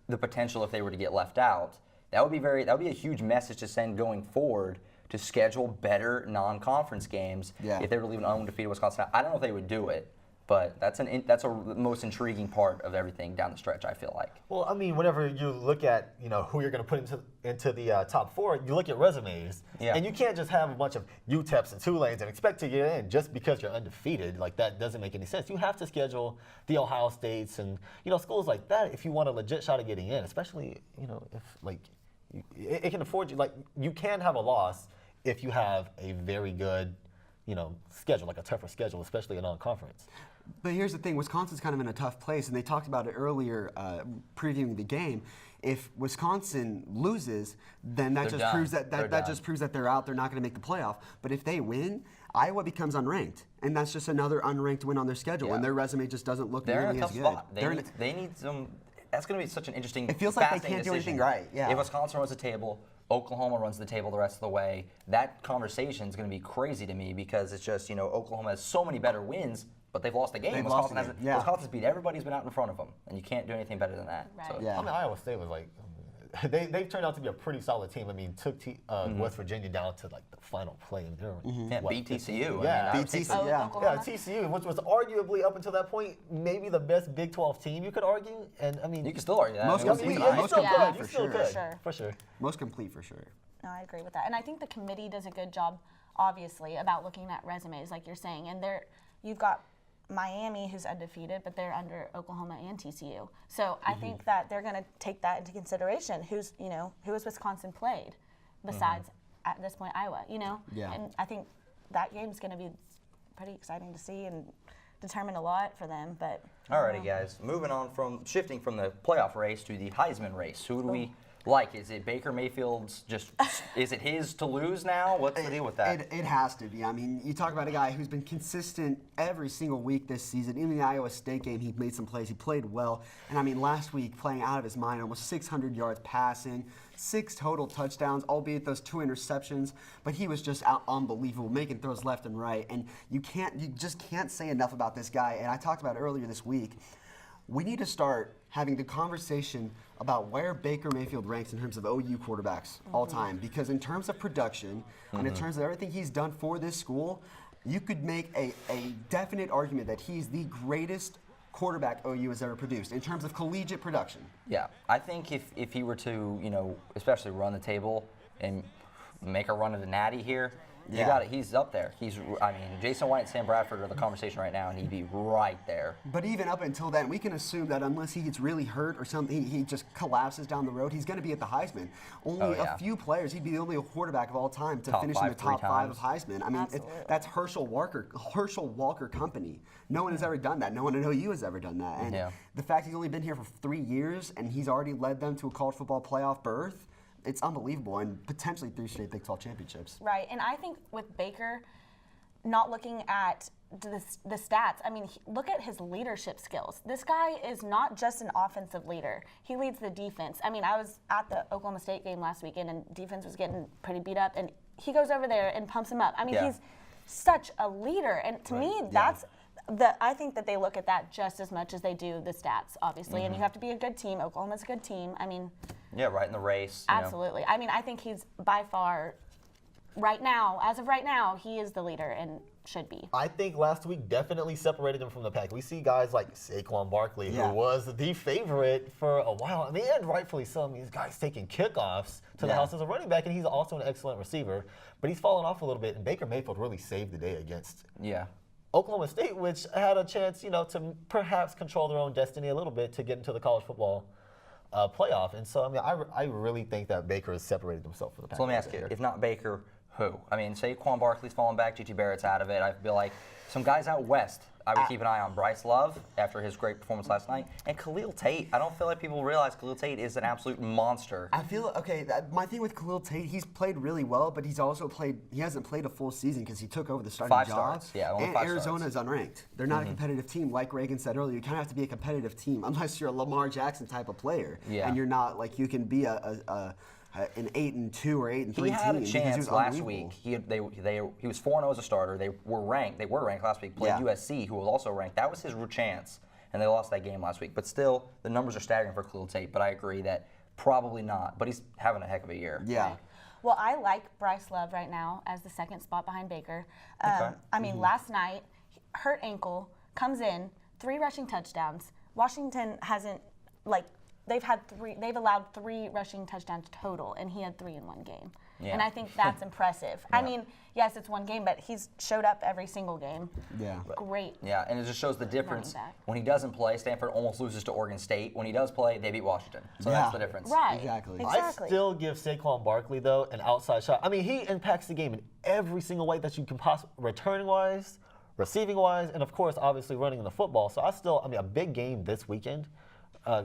the potential if they were to get left out, that would be a huge message to send going forward to schedule better non-conference games if they were to leave an undefeated Wisconsin. I don't know if they would do it, but that's the most intriguing part of everything down the stretch, I feel like. Well, I mean, whenever you look at who you're going to put into the top 4, you look at resumes, and you can't just have a bunch of UTEPs and Tulanes and expect to get in just because you're undefeated. Like, that doesn't make any sense. You have to schedule the Ohio States and schools like that if you want a legit shot at getting in. Especially if it can afford you. Like, you can have a loss if you have a very good schedule, like a tougher schedule, especially a non-conference. But here's the thing, Wisconsin's kind of in a tough place, and they talked about it earlier previewing the game. If Wisconsin loses, then that just proves that they're out, they're not going to make the playoff. But if they win, Iowa becomes unranked, and that's just another unranked win on their schedule, and their resume just doesn't look nearly as good. They need some. That's going to be such an interesting. It feels like they can't do anything right. Yeah. If Wisconsin runs the table, Oklahoma runs the table the rest of the way, that conversation is going to be crazy to me because it's just Oklahoma has so many better wins, but they've lost the game. Wisconsin's beat everybody who's been out in front of them, and you can't do anything better than that. Right. So. I mean, Iowa State was like, they've turned out to be a pretty solid team. I mean, took West Virginia down to like the final play. Beat TCU. Beat TCU. Yeah, TCU, which was arguably up until that point maybe the best Big 12 team you could argue. And I mean, you can still argue that. Most complete. You still could. For sure. Most complete for sure. No, I agree with that. And I think the committee does a good job, obviously, about looking at resumes, like you're saying. And you've got Miami, who's undefeated, but they're under Oklahoma and TCU. So I think that they're going to take that into consideration. Who has Wisconsin played besides, at this point, Iowa, Yeah. And I think that game's going to be pretty exciting to see and determine a lot for them. But Alrighty, guys. Shifting from the playoff race to the Heisman race. Who do we like? Is it Baker Mayfield's is it his to lose now? What's the deal with that? It has to be. I mean, you talk about a guy who's been consistent every single week this season. Even the Iowa State game, he made some plays. He played well. And I mean, last week, playing out of his mind, almost 600 yards passing, 6 total touchdowns, albeit those 2 interceptions. But he was just unbelievable, making throws left and right. And you just can't say enough about this guy. And I talked about it earlier this week. We need to start having the conversation about where Baker Mayfield ranks in terms of OU quarterbacks all time. Because in terms of production and in terms of everything he's done for this school, you could make a definite argument that he's the greatest quarterback OU has ever produced in terms of collegiate production. Yeah, I think if he were to, especially run the table and make a run of the natty here, he's up there. Jason White and Sam Bradford are the conversation right now, and he'd be right there. But even up until then, we can assume that unless he gets really hurt or something, he just collapses down the road, he's going to be at the Heisman. Only a few players, he'd be the only quarterback of all time to finish in the top 5 of Heisman. I mean, that's Herschel Walker Company. No one has ever done that. No one at OU has ever done that. And the fact he's only been here for 3 years and he's already led them to a college football playoff berth, it's unbelievable, and potentially 3 straight Big 12 championships. Right, and I think with Baker, not looking at the stats, I mean, look at his leadership skills. This guy is not just an offensive leader. He leads the defense. I mean, I was at the Oklahoma State game last weekend, and defense was getting pretty beat up, and he goes over there and pumps him up. I mean, he's such a leader, and to me, I think that they look at that just as much as they do the stats, obviously, and you have to be a good team. Oklahoma's a good team. I mean, right in the race. Absolutely. I mean, I think he's by far, as of right now, he is the leader and should be. I think last week definitely separated him from the pack. We see guys like Saquon Barkley, who was the favorite for a while. I mean, and rightfully so. I mean, these guys taking kickoffs to the house as a running back, and he's also an excellent receiver. But he's fallen off a little bit, and Baker Mayfield really saved the day against Oklahoma State, which had a chance, to perhaps control their own destiny a little bit to get into the college football playoff. And so, I really think that Baker has separated himself from the pack. So let me ask you, if not Baker, who? I mean, Saquon Barkley's falling back, G.T. Barrett's out of it. I feel like some guys out west, I would keep an eye on. Bryce Love, after his great performance last night, and Khalil Tate. I don't feel like people realize Khalil Tate is an absolute monster. I feel, my thing with Khalil Tate, he's played really well, but he hasn't played a full season because he took over the starting 5 job. starts, yeah, only and 5 Arizona starts. is unranked. They're not a competitive team. Like Reagan said earlier, you kind of have to be a competitive team unless you're a Lamar Jackson type of player. Yeah. And you're not, like, you can be an 8-2 or 8-3 team. He had a because chance he was last unbelievable. week. He was 4-0 as a starter. They were ranked last week. Played USC, who was also ranked. That was his chance, and they lost that game last week. But still, the numbers are staggering for Khalil Tate. But I agree that probably not. But he's having a heck of a year. Yeah. Well, I like Bryce Love right now as the second spot behind Baker. Last night, hurt ankle, comes in, 3 rushing touchdowns. Washington hasn't, they've allowed 3 rushing touchdowns total, and he had 3 in one game. Yeah. And I think that's impressive. I mean, yes, it's one game, but he's showed up every single game. Yeah. Great. Yeah, and it just shows the difference. Running back. When he doesn't play, Stanford almost loses to Oregon State. When he does play, they beat Washington. So that's the difference. Right. Exactly. I still give Saquon Barkley, though, an outside shot. I mean, he impacts the game in every single way that you can possibly, returning-wise, receiving-wise, and, of course, obviously running the football. So a big game this weekend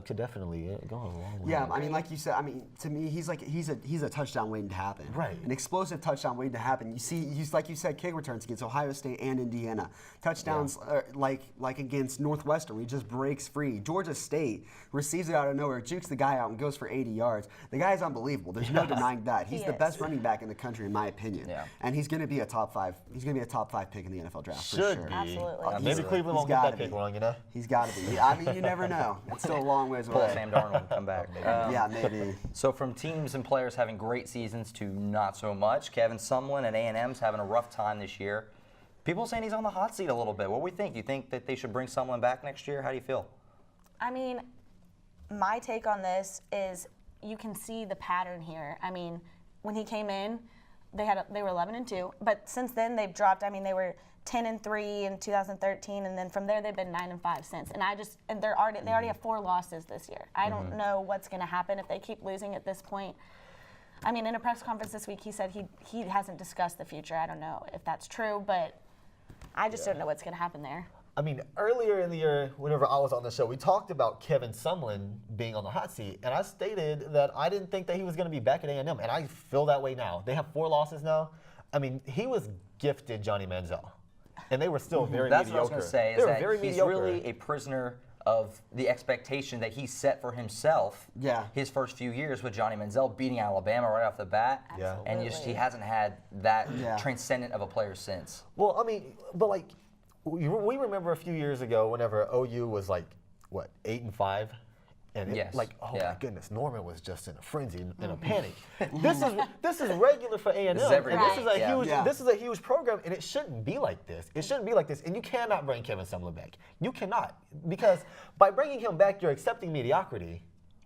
could definitely go a long way. Yeah, I mean, like you said, to me, he's a touchdown waiting to happen. Right. An explosive touchdown waiting to happen. You see, he's like you said, kick returns against Ohio State and Indiana. Touchdowns like against Northwestern, where he just breaks free. Georgia State receives it out of nowhere, jukes the guy out, and goes for 80 yards. The guy is unbelievable. There's no denying that. He's the best running back in the country, in my opinion. Yeah. And he's going to be a top 5. He's going to be a top 5 pick in the NFL draft for Should sure. be. Absolutely. Maybe Cleveland won't get that pick wrong, He's got to be. I mean, you never know. It's still a long ways Pull away. Sam Darnold and come back. Yeah, maybe. So from teams and players having great seasons to not so much, Kevin Sumlin at A&M's having a rough time this year. People saying he's on the hot seat a little bit. What do we think? Do you think that they should bring Sumlin back next year? How do you feel? I mean, my take on this is you can see the pattern here. I mean, when he came in, they were 11-2, but since then they've dropped. I mean, they were 10-3 in 2013, and then from there they've been 9-5 since. And they already have 4 losses this year. I don't know what's going to happen if they keep losing at this point. I mean, in a press conference this week, he said he hasn't discussed the future. I don't know if that's true, but I just don't know what's going to happen there. I mean, earlier in the year, whenever I was on the show, we talked about Kevin Sumlin being on the hot seat, and I stated that I didn't think that he was going to be back at A&M, and I feel that way now. They have 4 losses now. I mean, he was gifted Johnny Manziel, and they were still very That's mediocre. what I was going to say, is that he's really a prisoner of the expectation that he set for himself his first few years with Johnny Manziel beating Alabama right off the bat. Yeah. And he hasn't had that transcendent of a player since. Well, I mean, but like, we remember a few years ago whenever OU was like, what, 8-5? And my goodness, Norman was just in a frenzy, in a panic. This is regular for A&M. This is every And this is a huge program, and it shouldn't be like this. It shouldn't be like this, and you cannot bring Kevin Sumlin back. You cannot, because by bringing him back, you're accepting mediocrity.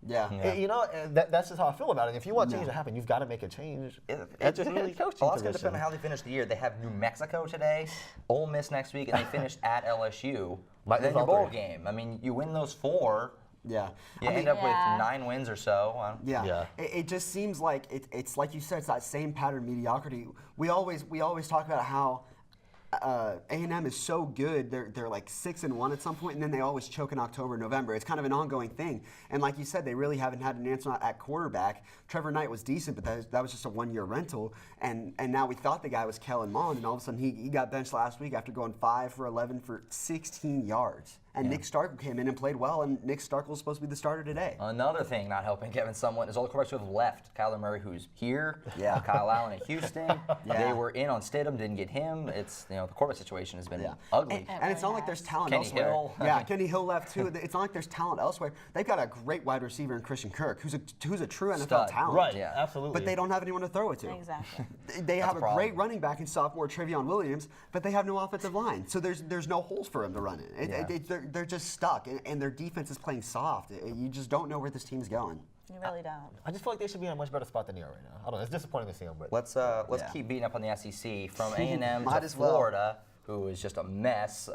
You know, that's just how I feel about it. If you want change to happen, you've got to make a change. It's really coaching. A lot's going to depend on how they finish the year. They have New Mexico today, Ole Miss next week, and they finished at LSU. Might then lose your all bowl 3. game. I mean, you win those 4. Yeah. You end up with 9 wins or so. It just seems like it's like you said, it's that same pattern of mediocrity. We always talk about how A&M is so good. They're like 6-1 at some point, and then they always choke in October, November. It's kind of an ongoing thing. And like you said, they really haven't had an answer at quarterback. Trevor Knight was decent, but that was just a 1-year rental. And now we thought the guy was Kellen Mond, and all of a sudden he got benched last week after going 5 for 11 for 16 yards. And Nick Starkel came in and played well, and Nick Starkel was supposed to be the starter today. Another thing not helping Kevin Sumlin is all the quarterbacks who have left. Kyler Murray, who's here. Kyle Allen at Houston. They were in on Stidham, didn't get him. It's the quarterback situation has been ugly. And it's not like there's talent Kenny elsewhere. Hill. Kenny Hill left too. It's not like there's talent elsewhere. They've got a great wide receiver in Christian Kirk, who's a true NFL talent. Right, absolutely. But they don't have anyone to throw it to. Exactly. They have a great running back in sophomore Trevion Williams, but they have no offensive line. So there's no holes for him to run in. They're just stuck. And their defense is playing soft. You just don't know where this team's going. You really don't. I just feel like they should be in a much better spot than they are right now. I don't know. It's disappointing to see them, but Let's keep beating up on the SEC from A&M Might to as well. Florida. who is just a mess.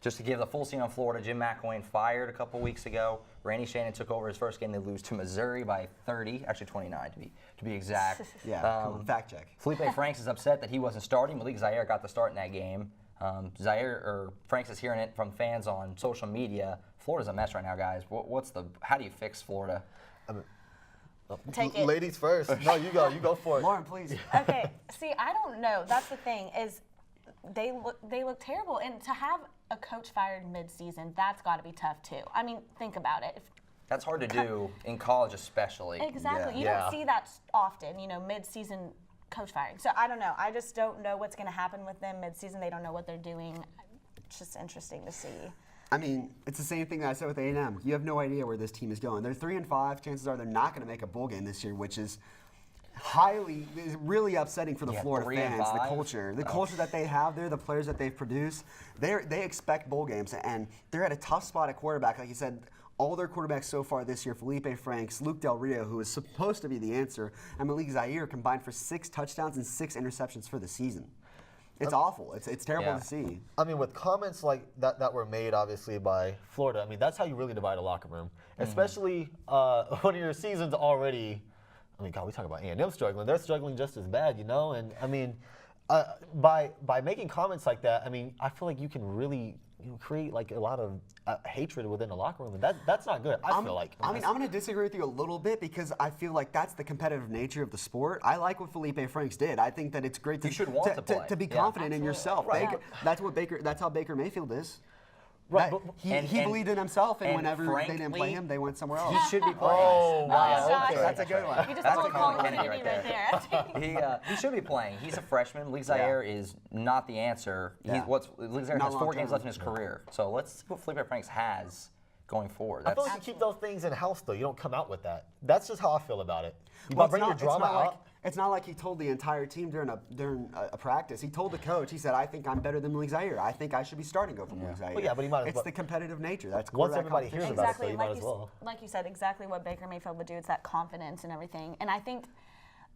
Just to give the full scene on Florida, Jim McElwain fired a couple weeks ago. Randy Shannon took over his first game. They lose to Missouri by 30, actually 29 to be exact. Yeah, come on, fact check. Felipe Franks is upset that he wasn't starting. Malik Zaire got the start in that game. Franks is hearing it from fans on social media. Florida's a mess right now, guys. How do you fix Florida? Take it. Ladies first. No, you go for it. Lauren, please. Okay, see, I don't know. That's the thing is they look terrible, and to have a coach fired mid-season, that's got to be tough too. I mean, think about it. That's hard to do in college, especially. Exactly. You don't see that often, mid-season coach firing. So I don't know. I just don't know what's going to happen with them mid-season. They don't know what they're doing. It's just interesting to see. I mean, it's the same thing that I said with A&M. You have no idea where this team is going. They're 3-5. Chances are they're not going to make a bowl game this year, which is really upsetting for the Florida fans. The culture that they have there, the players that they've produced, they expect bowl games, and they're at a tough spot at quarterback. Like you said, all their quarterbacks so far this year, Felipe Franks, Luke Del Rio, who is supposed to be the answer, and Malik Zaire combined for 6 touchdowns and 6 interceptions for the season. It's awful. It's terrible to see. I mean, with comments like that were made, obviously, by Florida, I mean, that's how you really divide a locker room. Especially when your season's already, I mean, God, we talk about A&M struggling. They're struggling just as bad, And, I mean, by making comments like that, I mean, I feel like you can really create like a lot of hatred within the locker room, and that's not good. I feel like. I'm going to disagree with you a little bit because I feel like that's the competitive nature of the sport. I like what Felipe Franks did. I think that it's great to be confident in yourself. Right. That's how Baker Mayfield is. Right, He believed in himself, and whenever they didn't play him, they went somewhere else. He should be playing. Oh, wow. Okay. That's a good one. You just That's told a Colin Kennedy Kennedy right there. He should be playing. He's a freshman. Malik Zaire is not the answer. Yeah. Malik Zaire has 4 games left in his career. So let's see what Felipe Franks has going forward. I feel like you keep those things in house, though. You don't come out with that. That's just how I feel about it. You Well, bring your drama out. It's not like he told the entire team during a practice. He told the coach. He said, "I think I'm better than Malik Zaire. I think I should be starting over Malik Zaire." Well, yeah, but he might as It's well. the competitive nature. That's Once quarterback everybody hears competition. about it, Exactly, so you might as well. like you said, exactly what Baker Mayfield would do. It's that confidence and everything. And I think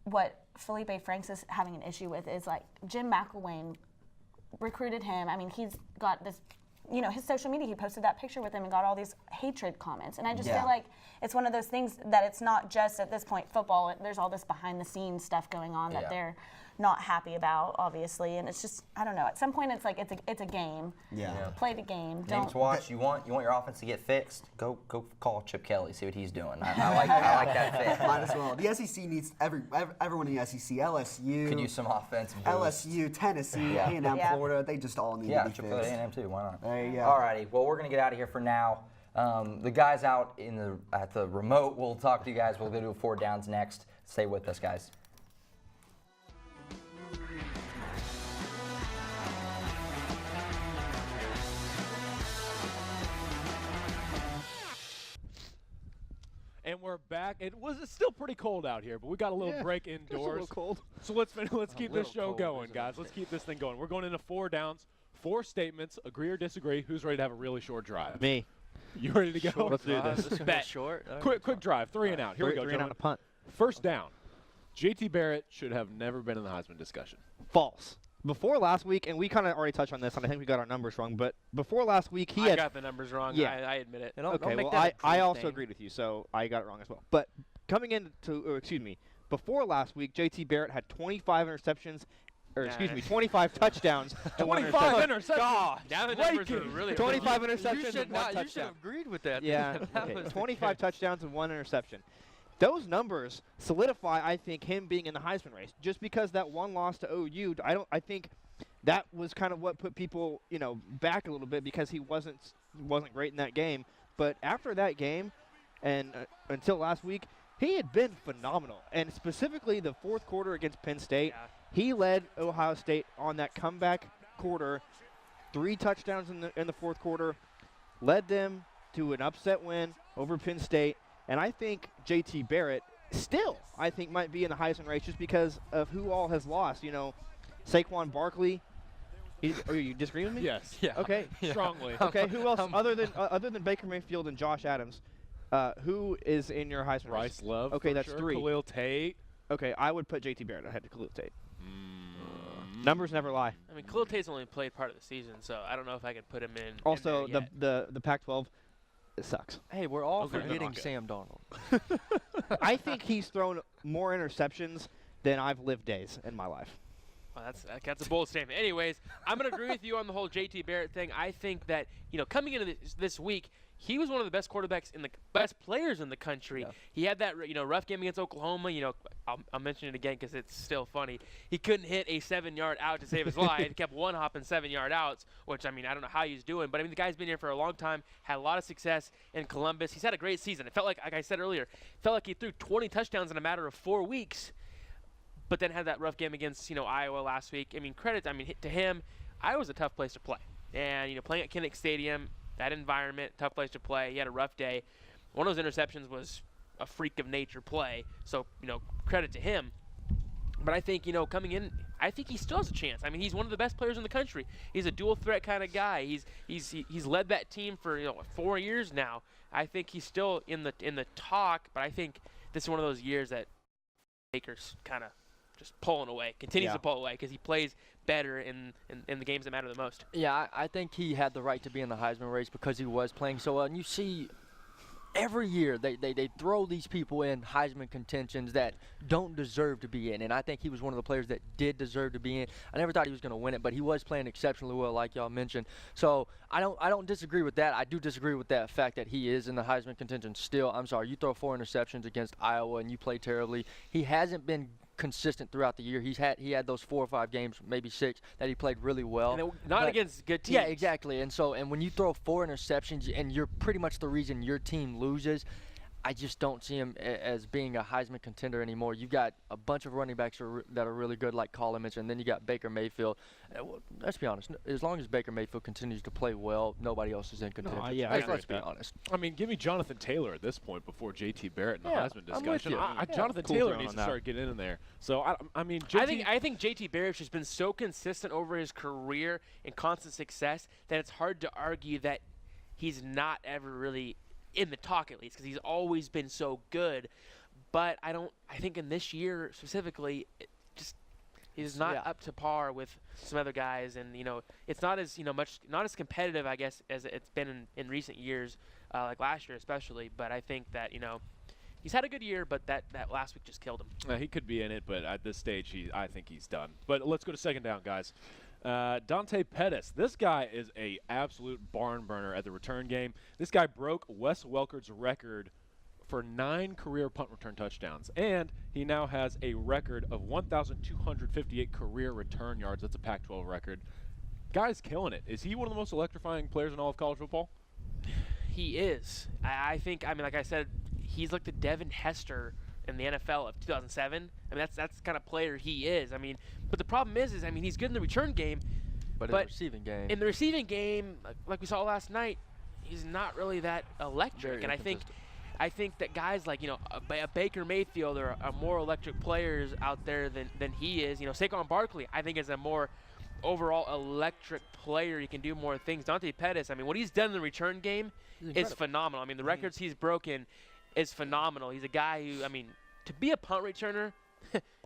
what Felipe Franks is having an issue with is like Jim McElwain recruited him. I mean, he's got this, his social media, he posted that picture with him and got all these hatred comments. And I just feel like it's one of those things that it's not just at this point football. There's all this behind the scenes stuff going on that they're not happy about, obviously. And it's just, I don't know. At some point, it's like it's a game. Yeah. Play the game. Games to watch. You want your offense to get fixed? Go call Chip Kelly. See what he's doing. I like that fit. Might as well. The SEC needs everyone in the SEC. LSU. Could use some offense. LSU, Tennessee, A&M, Florida. They just all need to be Chip fixed. Kelly, A&M too. Why not? There you go. Alrighty. Well, we're gonna get out of here for now. The guys out at the remote, we'll talk to you guys. We'll go do 4 downs next. Stay with us, guys. And we're back. It's still pretty cold out here, but we got a little break indoors. It's a little cold. So let's keep this show cold, going, isn't guys. it? Let's keep this thing going. We're going into 4 downs, 4 statements. Agree or disagree? Who's ready to have a really short drive? Me. You ready to go? Let's do this. Bet. Short. Quick drive, 3 and out. Here we go, Three and out gentlemen. a punt. First down. JT Barrett should have never been in the Heisman discussion. False. Before last week, and we kind of already touched on this, and I think we got our numbers wrong, but before last week, I got the numbers wrong. Yeah. I admit it. Okay, well, I also agreed with you, so I got it wrong as well. But coming into, before last week, JT Barrett had 25 interceptions, 25 touchdowns and 1 25 interception. interceptions. Now the numbers are really 25 really- interceptions You should and 1 not. You should touchdown. have agreed with that. Yeah, That okay. was 25 touchdowns and 1 interception. Those numbers solidify, I think, him being in the Heisman race. Just because that one loss to OU, I think that was kind of what put people, back a little bit because he wasn't great in that game. But after that game, and until last week, he had been phenomenal. And specifically the 4th quarter against Penn State, he led Ohio State on that comeback quarter. 3 touchdowns in the 4th quarter, led them to an upset win over Penn State. And I think JT Barrett still, might be in the Heisman race just because of who all has lost. Saquon Barkley. Are you disagreeing with me? Yes. Yeah. Okay. Strongly. Okay. Who else other than Baker Mayfield and Josh Adams? Who is in your Heisman race? Bryce Love. Okay, for that's sure. 3. Khalil Tate. Okay, I would put JT Barrett ahead of Khalil Tate. Numbers never lie. I mean, Khalil Tate's only played part of the season, so I don't know if I could put him in. Also, in there yet. the Pac-12, it sucks. Hey, we're all Okay. forgetting Okay. Sam Darnold. I think he's thrown more interceptions than I've lived days in my life. Well, that's a bold statement. Anyways, I'm going to agree with you on the whole JT Barrett thing. I think that, coming into this week, he was one of the best quarterbacks best players in the country. Yeah. He had that, rough game against Oklahoma. I'll mention it again because it's still funny. He couldn't hit a 7-yard out to save his life. He kept one hopping 7-yard outs, which, I don't know how he's doing. But, the guy's been here for a long time, had a lot of success in Columbus. He's had a great season. It felt like I said earlier, he threw 20 touchdowns in a matter of 4 weeks, but then had that rough game against, Iowa last week. Credit to him. Iowa's a tough place to play. And, playing at Kinnick Stadium, that environment, tough place to play. He had a rough day. One of those interceptions was a freak of nature play. So, credit to him. But I think, coming in, I think he still has a chance. He's one of the best players in the country. He's a dual threat kind of guy. He's led that team for 4 years now. I think he's still in the talk, but I think this is one of those years that Baker's kind of just pulling away, continues to pull away because he plays better in the games that matter the most. Yeah, I think he had the right to be in the Heisman race because he was playing so well. And you see every year they throw these people in Heisman contentions that don't deserve to be in. And I think he was one of the players that did deserve to be in. I never thought he was going to win it, but he was playing exceptionally well, like y'all mentioned. So I don't disagree with that. I do disagree with that fact that he is in the Heisman contention still. I'm sorry, you throw 4 interceptions against Iowa and you play terribly. He hasn't been consistent throughout the year. He had those 4 or 5 games, maybe 6, that he played really well. And not against good teams. Yeah, exactly. And when you throw 4 interceptions and you're pretty much the reason your team loses, I just don't see him as being a Heisman contender anymore. You've got a bunch of running backs that are really good, like Colin mentioned, and then you got Baker Mayfield. Let's be honest. As long as Baker Mayfield continues to play well, nobody else is in contention. Let's be honest. Give me Jonathan Taylor at this point before JT Barrett in the Heisman I'm with discussion. you. Jonathan Cool Taylor throwing needs on to that. start getting in there. So JT, I think JT Barrett's just been so consistent over his career and constant success that it's hard to argue that he's not ever really in the talk, at least, because he's always been so good. But I think in this year specifically, he's not up to par with some other guys, and it's not as not as competitive, I guess, as it's been in recent years, like last year especially. But I think that he's had a good year, but that last week just killed him. he could be in it, but at this stage, I think he's done. But let's go to second down, guys. Dante Pettis. This guy is a absolute barn burner at the return game. This guy broke Wes Welker's record for 9 career punt return touchdowns, and he now has a record of 1,258 career return yards. That's a Pac-12 record. Guy's killing it. Is he one of the most electrifying players in all of college football? He is. I think, like I said, he's like the Devin Hester in the NFL of 2007. That's the kind of player he is. But the problem is he's good in the return game, But in the receiving game. In the receiving game, like we saw last night, he's not really that electric. Very And I think that guys like a Baker Mayfield are more electric players out there than he is. Saquon Barkley, I think, is a more overall electric player. He can do more things. Dante Pettis, what he's done in the return game is phenomenal. The records he's broken is phenomenal. He's a guy who, to be a punt returner,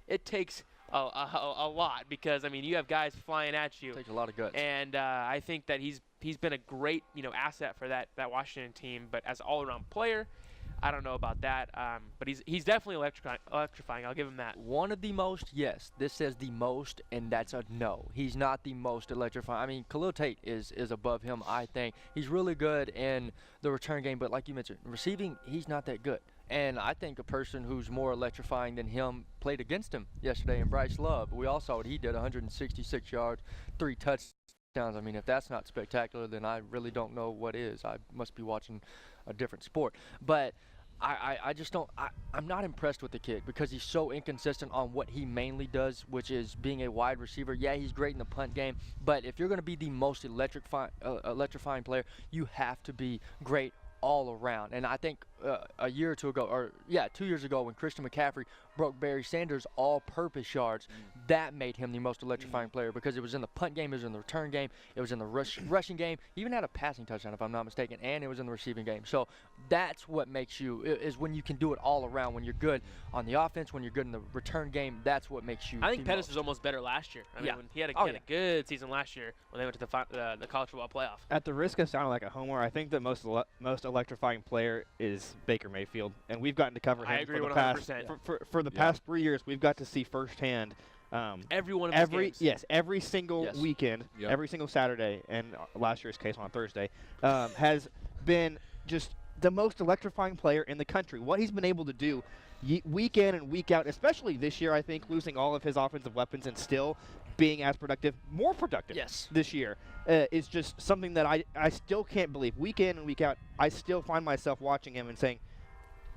it takes a lot because, you have guys flying at you. It takes a lot of guts. And I think that he's been a great, asset for that Washington team. But as an all-around player, I don't know about that. But he's definitely electrifying. I'll give him that. One of the most, yes. This says the most, and that's a no. He's not the most electrifying. Khalil Tate is above him, I think. He's really good in the return game, but like you mentioned, receiving, he's not that good. And I think a person who's more electrifying than him played against him yesterday in Bryce Love. We all saw what he did, 166 yards, 3 touchdowns. If that's not spectacular, then I really don't know what is. I must be watching a different sport. But I just don't – I'm not impressed with the kid because he's so inconsistent on what he mainly does, which is being a wide receiver. Yeah, he's great in the punt game, but if you're going to be the most electrifying player, you have to be great all around. And I think a year or two ago, or 2 years ago, when Christian McCaffrey broke Barry Sanders' all-purpose yards. That made him the most electrifying player because it was in the punt game, it was in the return game, it was in the rushing game. He even had a passing touchdown, if I'm not mistaken, and it was in the receiving game. So that's what makes you is when you can do it all around. When you're good on the offense, when you're good in the return game, that's what makes you. I think Pettis was almost better last year. I mean, when he had a good season last year when they went to the college football playoff. At the risk of sounding like a homer, I think the most electrifying player is Baker Mayfield, and we've gotten to cover him. I agree for the 100%. past for the past 3 years. We've got to see firsthand. Every one of his games. Yes, every single weekend, every single Saturday, and last year's case on Thursday, has been just the most electrifying player in the country. What he's been able to do week in and week out, especially this year, I think, losing all of his offensive weapons and still being as productive, more productive this year, is just something that I still can't believe. Week in and week out, I still find myself watching him and saying,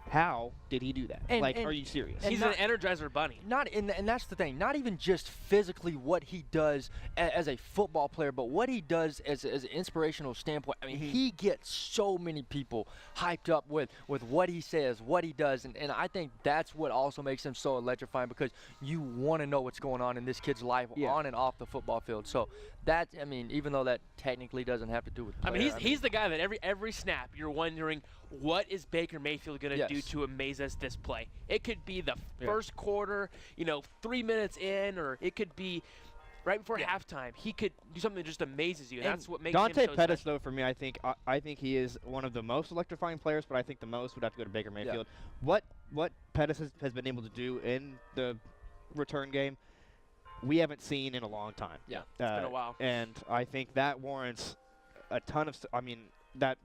how did he do that? Are you serious? He's an Energizer bunny. And that's the thing. Not even just physically what he does as a football player, but what he does as an inspirational standpoint. I mean, he gets so many people hyped up with what he says, what he does, and I think that's what also makes him so electrifying because you want to know what's going on in this kid's life on and off the football field. So that, I mean, even though that technically doesn't have to do with player, he's the guy that every snap you're wondering, what is Baker Mayfield going to do to amaze us this play? It could be the first quarter, 3 minutes in, or it could be right before halftime. He could do something that just amazes you. And that's what makes Dante him so Pettis, special. though, for me, I think he is one of the most electrifying players, but I think the most would have to go to Baker Mayfield. What Pettis has been able to do in the return game, we haven't seen in a long time. Yeah, it's been a while. And I think that warrants a ton of that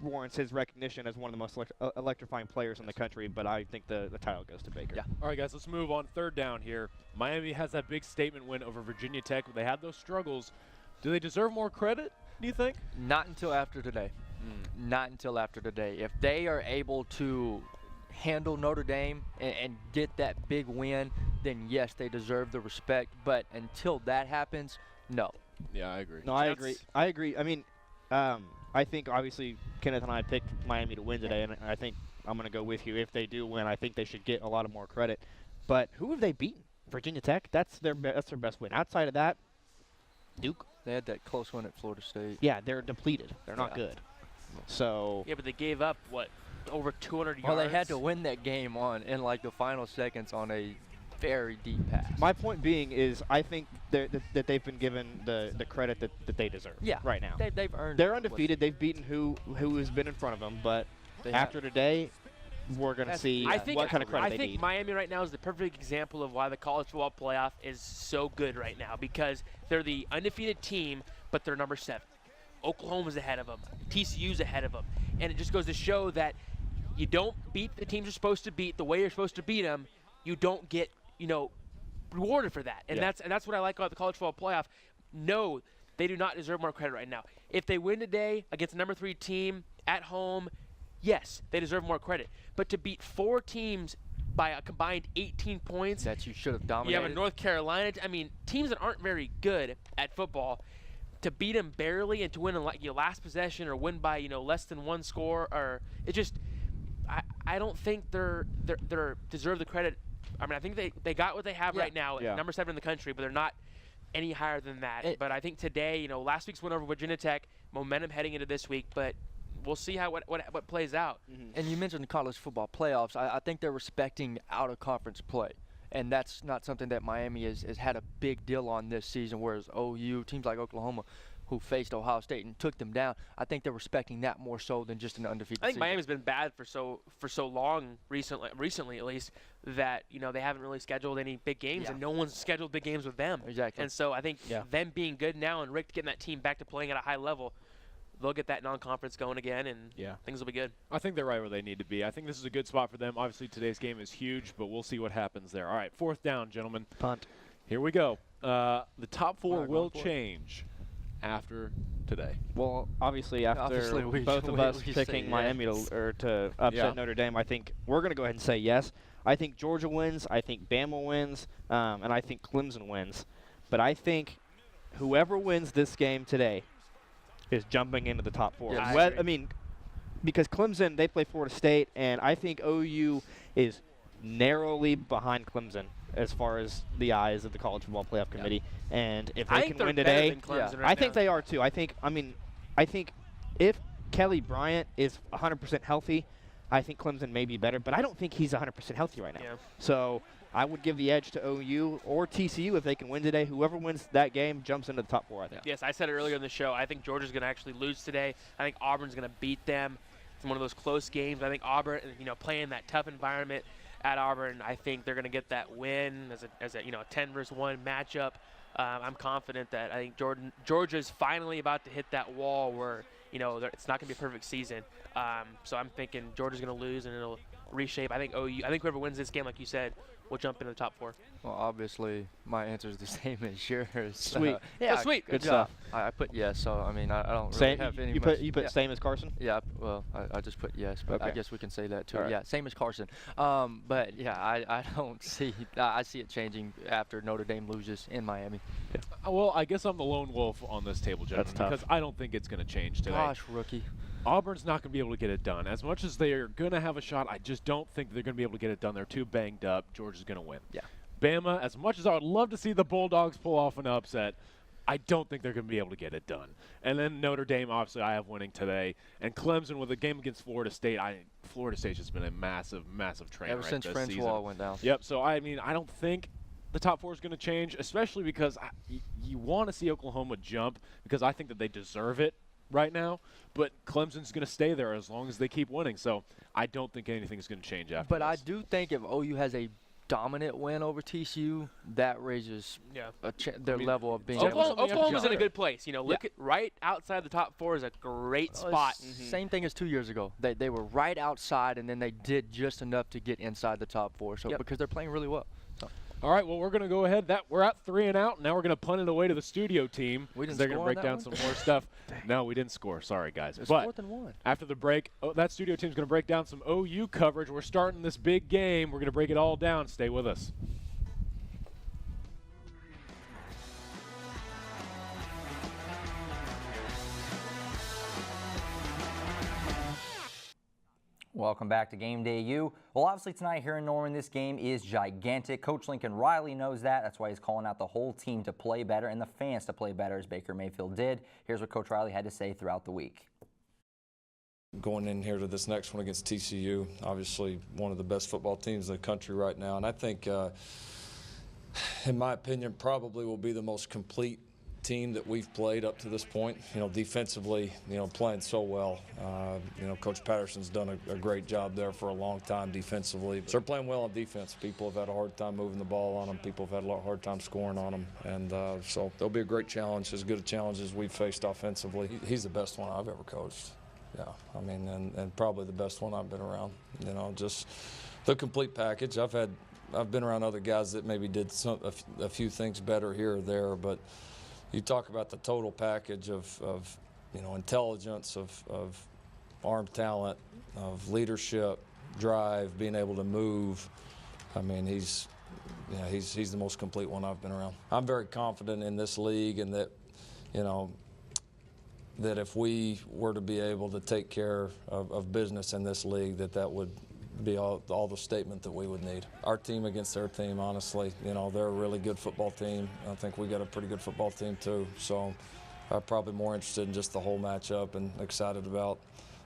warrants his recognition as one of the most electrifying players in the country, but I think the title goes to Baker. Yeah. All right, guys, let's move on. Third down here. Miami has that big statement win over Virginia Tech. They had those struggles. Do they deserve more credit, do you think? Not until after today. Not until after today. If they are able to handle Notre Dame and get that big win, then yes, they deserve the respect. But until that happens, no. Yeah, I agree. No, I agree. I mean, I think obviously Kenneth and I picked Miami to win today, and I think I'm going to go with you. If they do win, I think they should get a lot of more credit. But who have they beaten? Virginia Tech? That's their best win. Outside of that, Duke. They had that close one at Florida State. Yeah, they're depleted. They're not good. So yeah, but they gave up over 200 yards. Well, they had to win that game in like the final seconds on a very deep pass. My point being is I think that they've been given the credit that they deserve right now. They've earned They're undefeated. They've beaten who has been in front of them, but after today, we're going to see what kind of credit they need. I think Miami right now is the perfect example of why the college football playoff is so good right now, because they're the undefeated team, but they're number 7. Oklahoma's ahead of them. TCU's ahead of them. And it just goes to show that you don't beat the teams you're supposed to beat the way you're supposed to beat them. You don't get rewarded for that. And that's what I like about the college football playoff. No, they do not deserve more credit right now. If they win today against the number 3 team at home, yes, they deserve more credit. But to beat 4 teams by a combined 18 points. That you should have dominated. You have a North Carolina. I mean, teams that aren't very good at football, to beat them barely and to win in your last possession or win by less than 1 score, or it just, I don't think they're deserve the credit. I mean, I think they got what they have right now, number 7 in the country, but they're not any higher than that. But I think today, last week's win over Virginia Tech, momentum heading into this week, but we'll see how what plays out. And you mentioned the college football playoffs. I think they're respecting out-of-conference play, and that's not something that Miami has had a big deal on this season, whereas OU, teams like Oklahoma, who faced Ohio State and took them down, I think they're respecting that more so than just an undefeated I think season. Miami's been bad for so long, recently at least, that they haven't really scheduled any big games, and no one's scheduled big games with them. Exactly. And so I think them being good now and Rick getting that team back to playing at a high level, they'll get that non-conference going again, and things will be good. I think they're right where they need to be. I think this is a good spot for them. Obviously, today's game is huge, but we'll see what happens there. All right, 4th down, gentlemen. Punt. Here we go. The top 4 will change after today. Well, obviously, after both of us picking Miami to upset Notre Dame, I think we're going to go ahead and say yes. I think Georgia wins. I think Bama wins. And I think Clemson wins. But I think whoever wins this game today is jumping into the top 4. Yeah, I mean, because Clemson, they play Florida State, and I think OU is narrowly behind Clemson as far as the eyes of the College Football Playoff Committee. And if they can win today, I think they are too. I think if Kelly Bryant is 100% healthy, I think Clemson may be better, but I don't think he's 100% healthy right now. Yeah. So I would give the edge to OU or TCU if they can win today. Whoever wins that game jumps into the top 4, I think. Yes, I said it earlier in the show. I think Georgia's going to actually lose today. I think Auburn's going to beat them. It's one of those close games. I think Auburn, playing that tough environment at Auburn, I think they're going to get that win as a 10-versus-1 matchup. I'm confident that I think Georgia's finally about to hit that wall where it's not going to be a perfect season. So I'm thinking Georgia's going to lose and it'll reshape. I think whoever wins this game, like you said, will jump into the top 4. Well, obviously, my answer is the same as yours. Sweet. Yeah, sweet. Good job. stuff. I put yes, so I mean, I don't really Same. have any. You put same as Carson? Yeah, well, I just put yes, but I Okay. guess we can say that too. All right. Yeah, same as Carson. But yeah, I don't see. I see it changing after Notre Dame loses in Miami. Well, I guess I'm the lone wolf on this table, gentlemen, tough. because I don't think it's going to change today. Gosh, rookie. Auburn's not going to be able to get it done. As much as they're going to have a shot, I just don't think they're going to be able to get it done. They're too banged up. Georgia's going to win. Yeah. Bama, as much as I would love to see the Bulldogs pull off an upset, I don't think they're going to be able to get it done. And then Notre Dame, obviously, I have winning today. And Clemson with a game against Florida State. Florida State's just been a massive, massive train Ever wreck since this Francois season. went down. Yep. So, I mean, I don't think the top 4 is going to change, especially because you want to see Oklahoma jump because I think that they deserve it right now. But Clemson's going to stay there as long as they keep winning. So I don't think anything's going to change after But this. I do think if OU has a dominant win over TCU, that raises their level of being able to Oklahoma's in a jump. good place. Look at right outside the top 4 is a great spot. Same thing as 2 years ago. They were right outside, and then they did just enough to get inside the top 4. So because they're playing really well. So. All right, well, we're going to go ahead. We're at 3 and out. Now we're going to punt it away to the studio team. We didn't They're going to score on break that down one? some more stuff. No, we didn't score. Sorry, guys. It's But 4th and 1. after the break, that studio team's going to break down some OU coverage. We're starting this big game. We're going to break it all down. Stay with us. Welcome back to Game Day U. Well, obviously tonight here in Norman, this game is gigantic. Coach Lincoln Riley knows that. That's why he's calling out the whole team to play better and the fans to play better, as Baker Mayfield did. Here's what Coach Riley had to say throughout the week. Going in here to this next one against TCU, obviously one of the best football teams in the country right now. And I think, in my opinion, probably will be the most complete team that we've played up to this point. Defensively, playing so well. Coach Patterson's done a great job there for a long time defensively. So they're playing well on defense. People have had a hard time moving the ball on them. People have had a hard time scoring on them. And so they'll be a great challenge, as good a challenge as we've faced offensively. He's the best one I've ever coached. Yeah, I mean, and probably the best one I've been around. Just the complete package. I've been around other guys that maybe did a few things better here or there, but you talk about the total package of intelligence, of arm talent, of leadership, drive, being able to move. I mean, he's the most complete one I've been around. I'm very confident in this league, and that that if we were to be able to take care of business in this league, that would be all the statement that we would need. Our team against their team, honestly, they're a really good football team. I think we got a pretty good football team too. So I'm probably more interested in just the whole matchup and excited about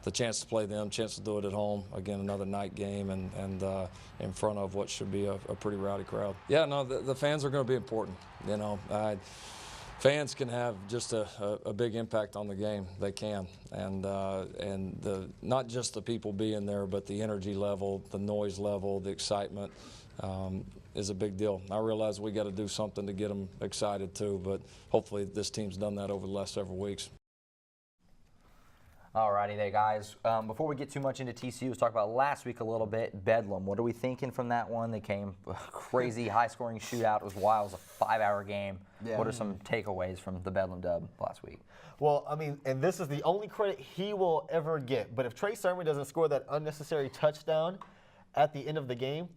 the chance to play them, chance to do it at home. Again, another night game and in front of what should be a pretty rowdy crowd. Yeah, no, the fans are going to be important. Fans can have just a big impact on the game. They can, and not just the people being there, but the energy level, the noise level, the excitement is a big deal. I realize we got to do something to get them excited too, but hopefully this team's done that over the last several weeks. Alrighty there, guys. Before we get too much into TCU, let's talk about last week a little bit. Bedlam. What are we thinking from that one? They came crazy, high-scoring shootout. It was wild. It was a 5-hour game. Yeah. What are some takeaways from the Bedlam dub last week? Well, I mean, and this is the only credit he will ever get. But if Trey Sermon doesn't score that unnecessary touchdown at the end of the game,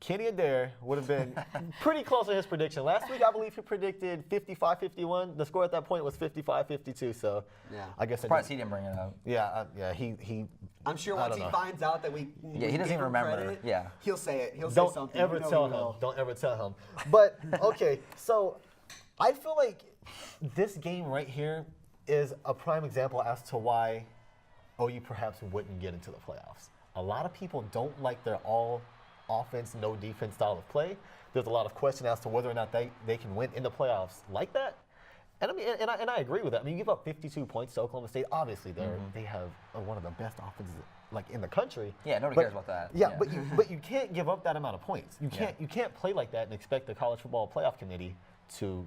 Kenny Adair would have been pretty close to his prediction. Last week, I believe he predicted 55-51. The score at that point was 55-52. So I guess Surprised he didn't bring it up. Yeah, he. I'm sure once he finds out that we he doesn't even remember. Credit, he'll say it. He'll Don't say something. ever tell him. Don't ever tell him. But okay, so I feel like this game right here is a prime example as to why OU perhaps wouldn't get into the playoffs. A lot of people don't like their all offense, no defense style of play. There's a lot of question as to whether or not they can win in the playoffs like that. And I mean, and I agree with that. I mean, you give up 52 points to Oklahoma State. Obviously, they have one of the best offenses like in the country. Yeah, nobody cares about that. Yeah, but you can't give up that amount of points. You can't play like that and expect the college football playoff committee to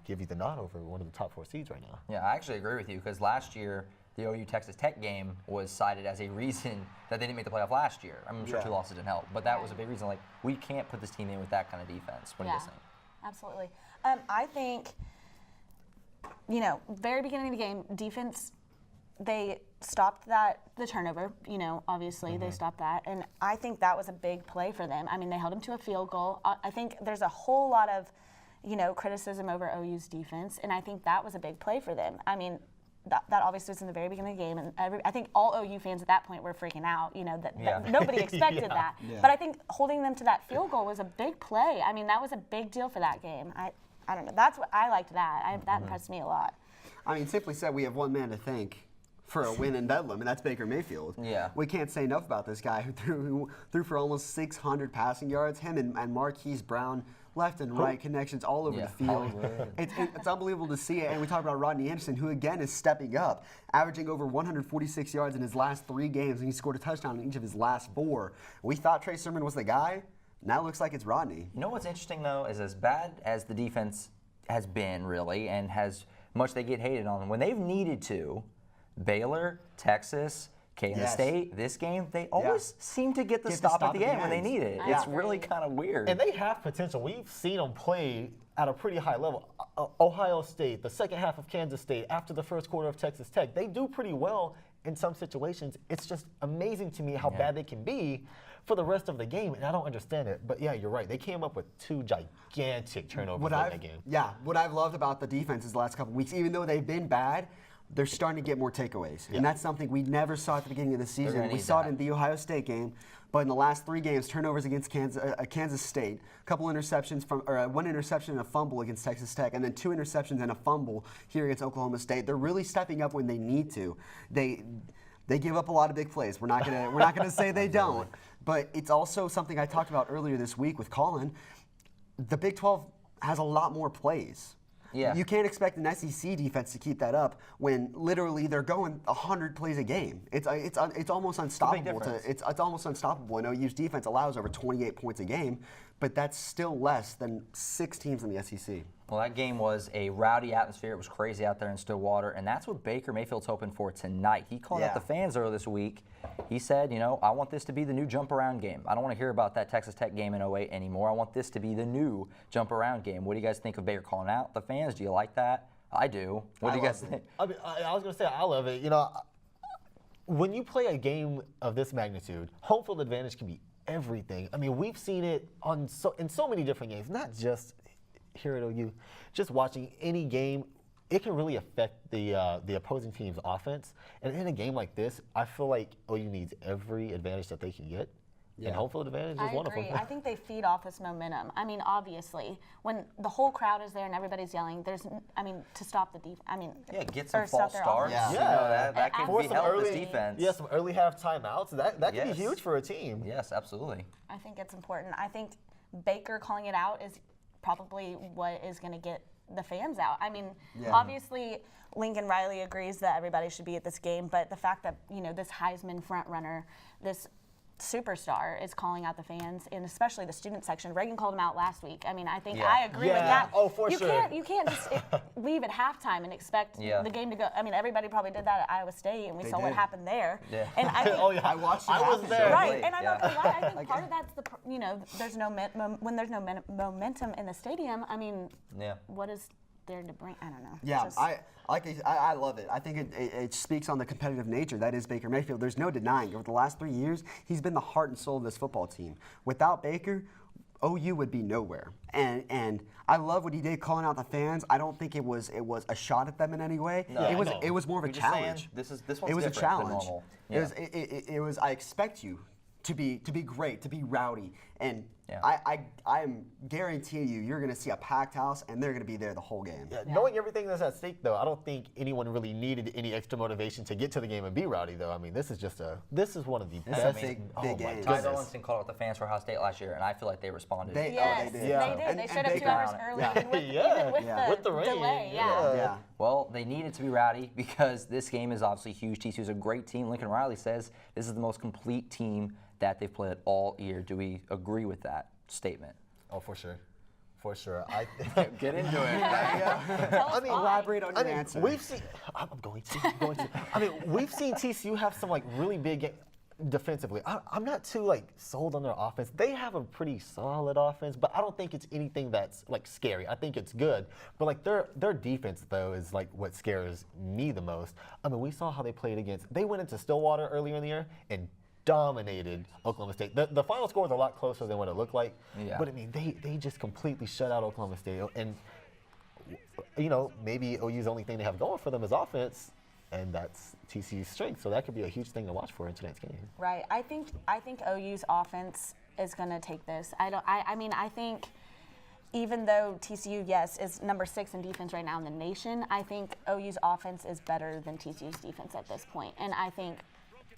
give you the nod over one of the top 4 seeds right now. Yeah, I actually agree with you because last year the OU Texas Tech game was cited as a reason that they didn't make the playoff last year. I'm sure 2 losses didn't help, but that was a big reason. Like, we can't put this team in with that kind of defense. What do you guys think? Absolutely. I think, very beginning of the game, defense, they stopped the turnover, obviously they stopped that. And I think that was a big play for them. I mean, they held them to a field goal. I think there's a whole lot of, criticism over OU's defense, and I think that was a big play for them. I mean, that obviously was in the very beginning of the game, and I think all OU fans at that point were freaking out, that nobody expected that. Yeah. But I think holding them to that field goal was a big play. I mean, that was a big deal for that game. I don't know. That's what I liked that. That impressed me a lot. I mean, simply said, we have one man to thank for a win in Bedlam, and that's Baker Mayfield. Yeah. We can't say enough about this guy who threw for almost 600 passing yards. Him and Marquise Brown, left and right connections all over the field. It's unbelievable to see it. And we talked about Rodney Anderson, who again is stepping up, averaging over 146 yards in his last 3 games, and he scored a touchdown in each of his last 4. We thought Trey Sermon was the guy. Now it looks like it's Rodney. You know what's interesting, though, is as bad as the defense has been, really, and as much they get hated on, when they've needed to, Baylor, Texas, Kansas State, this game, they always seem to get the stop at the end when they need it. It's really kind of weird. And they have potential. We've seen them play at a pretty high level. Ohio State, the second half of Kansas State, after the first quarter of Texas Tech, they do pretty well in some situations. It's just amazing to me how bad they can be for the rest of the game, and I don't understand it. But yeah, you're right. They came up with 2 gigantic turnovers in that game. Yeah, what I've loved about the defense is the last couple of weeks, even though they've been bad, they're starting to get more takeaways. And that's something we never saw at the beginning of the season. We saw it in the Ohio State game, but in the last 3 games, turnovers against Kansas State, a couple interceptions or 1 interception and a fumble against Texas Tech, and then 2 interceptions and a fumble here against Oklahoma State. They're really stepping up when they need to. They give up a lot of big plays. We're not gonna say they don't, but it's also something I talked about earlier this week with Colin. The Big 12 has a lot more plays. Yeah. You can't expect an SEC defense to keep that up when literally they're going 100 plays a game. It's almost unstoppable. It's almost unstoppable. And OU's defense allows over 28 points a game, but that's still less than 6 teams in the SEC. Well, that game was a rowdy atmosphere. It was crazy out there in Stillwater, and that's what Baker Mayfield's hoping for tonight. He called out the fans earlier this week. He said, I want this to be the new jump-around game. I don't want to hear about that Texas Tech game in 08 anymore. I want this to be the new jump-around game. What do you guys think of Baker calling out the fans? Do you like that? I do. What do you guys think? I was going to say I love it. When you play a game of this magnitude, home field advantage can be everything. I mean, we've seen it in so many different games, not just here at OU. Just watching any game, it can really affect the opposing team's offense. And in a game like this, I feel like OU needs every advantage that they can get. And home field advantage is one of them. I think they feed off this momentum. I mean, obviously, when the whole crowd is there and everybody's yelling, to stop the defense. Get some false starts. That can be help this defense. Yeah, some early half timeouts. That can be huge for a team. Yes, absolutely. I think it's important. I think Baker calling it out is probably what is going to get the fans out. I mean, obviously, Lincoln Riley agrees that everybody should be at this game, but the fact that, this Heisman front runner, this superstar is calling out the fans, and especially the student section. Reagan called him out last week. I mean, I think I agree with that. Oh, for sure. You can't just leave at halftime and expect the game to go. I mean, everybody probably did that at Iowa State, and we saw what happened there. Yeah. And I think, I watched it. I was there. Right, and I'm not gonna lie. I think part of that's there's no when there's no momentum in the stadium. I mean, what is there to bring? I don't know. Yeah, I love it. I think it speaks on the competitive nature that is Baker Mayfield. There's no denying over the last 3 years, he's been the heart and soul of this football team. Without Baker, OU would be nowhere. And I love what he did calling out the fans. I don't think it was a shot at them in any way. No, it was more of a You're just saying challenge. this one's it was a different than challenge. normal. Yeah. It was I expect you to be great, to be rowdy, and I'm guaranteeing you're going to see a packed house, and they're going to be there the whole game. Yeah, knowing everything that's at stake, though, I don't think anyone really needed any extra motivation to get to the game and be rowdy, though. I mean, this is one of the best. Big game. Ty Burlington called out the fans for Ohio State last year, and I feel like they responded. Yes, they they did. did. They showed up Baker 2 hours Brown. early, Yeah. even with the rain. delay. Yeah. Well, they needed to be rowdy because this game is obviously huge. TCU is a great team. Lincoln Riley says this is the most complete team that they've played all year. Do we agree with that statement? Oh, for sure. Get into it. I mean, Elaborate on your answer. We've seen. I'm going to. I mean, we've seen TCU have some like really big defensively. I'm not too sold on their offense. They have a pretty solid offense, but I don't think it's anything that's scary. I think it's good, but their defense though is what scares me the most. I mean, we saw how they played against. They went into Stillwater earlier in the year and dominated Oklahoma State. The final score was a lot closer than what it looked like. Yeah. But I mean, they just completely shut out Oklahoma State, and maybe OU's only thing they have going for them is offense, and that's TCU's strength. So that could be a huge thing to watch for in tonight's game. Right. I think OU's offense is going to take this. I think even though TCU, yes, is number 6 in defense right now in the nation, I think OU's offense is better than TCU's defense at this point. And I think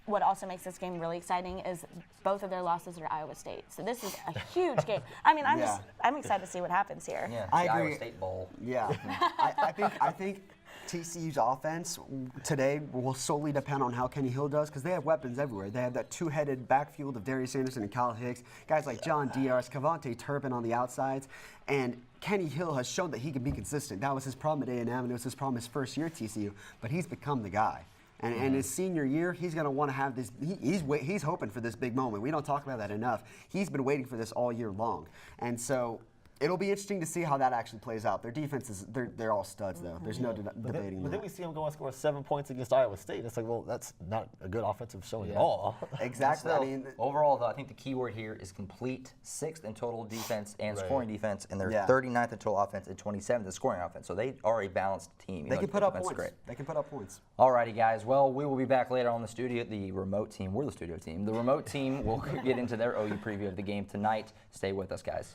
what also makes this game really exciting is both of their losses are Iowa State. So this is a huge game. I mean, I'm excited to see what happens here. Yeah, I the agree. Iowa State Bowl. Yeah, I think TCU's offense today will solely depend on how Kenny Hill does because they have weapons everywhere. They have that two-headed backfield of Darius Anderson and Kyle Hicks, guys like John Diar's, Cavante Turpin on the outsides, and Kenny Hill has shown that he can be consistent. That was his problem at A&M, and it was his problem his first year at TCU, but he's become the guy. And his senior year, he's going to want to have this. He's hoping for this big moment. We don't talk about that enough. He's been waiting for this all year long. And so it'll be interesting to see how that actually plays out. Their defense is they're all studs though. There's no debating But that. then we see him go and score 7 points against Iowa State. It's well, that's not a good offensive showing at all. Exactly. Still, overall, though, I think the key word here is complete. 6th in total defense and scoring defense, and they're 39th in total offense and 27th in scoring offense. So they are a balanced team. They can put up points. Great. They can put up points. Alrighty, guys. Well, we will be back later on the studio. The remote team. We're the studio team. The remote team will get into their OU preview of the game tonight. Stay with us, guys.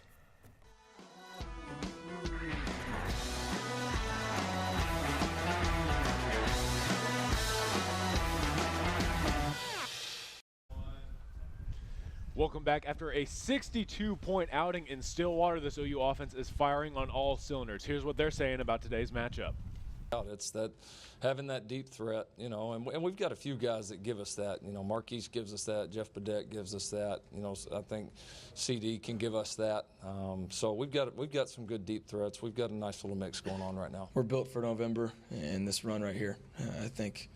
Welcome back. After a 62-point outing in Stillwater, this OU offense is firing on all cylinders. Here's what they're saying about today's matchup. It's that having that deep threat, and we've got a few guys that give us that. Marquise gives us that. Jeff Badette gives us that. I think CD can give us that. So we've got some good deep threats. We've got a nice little mix going on right now. We're built for November and this run right here. I think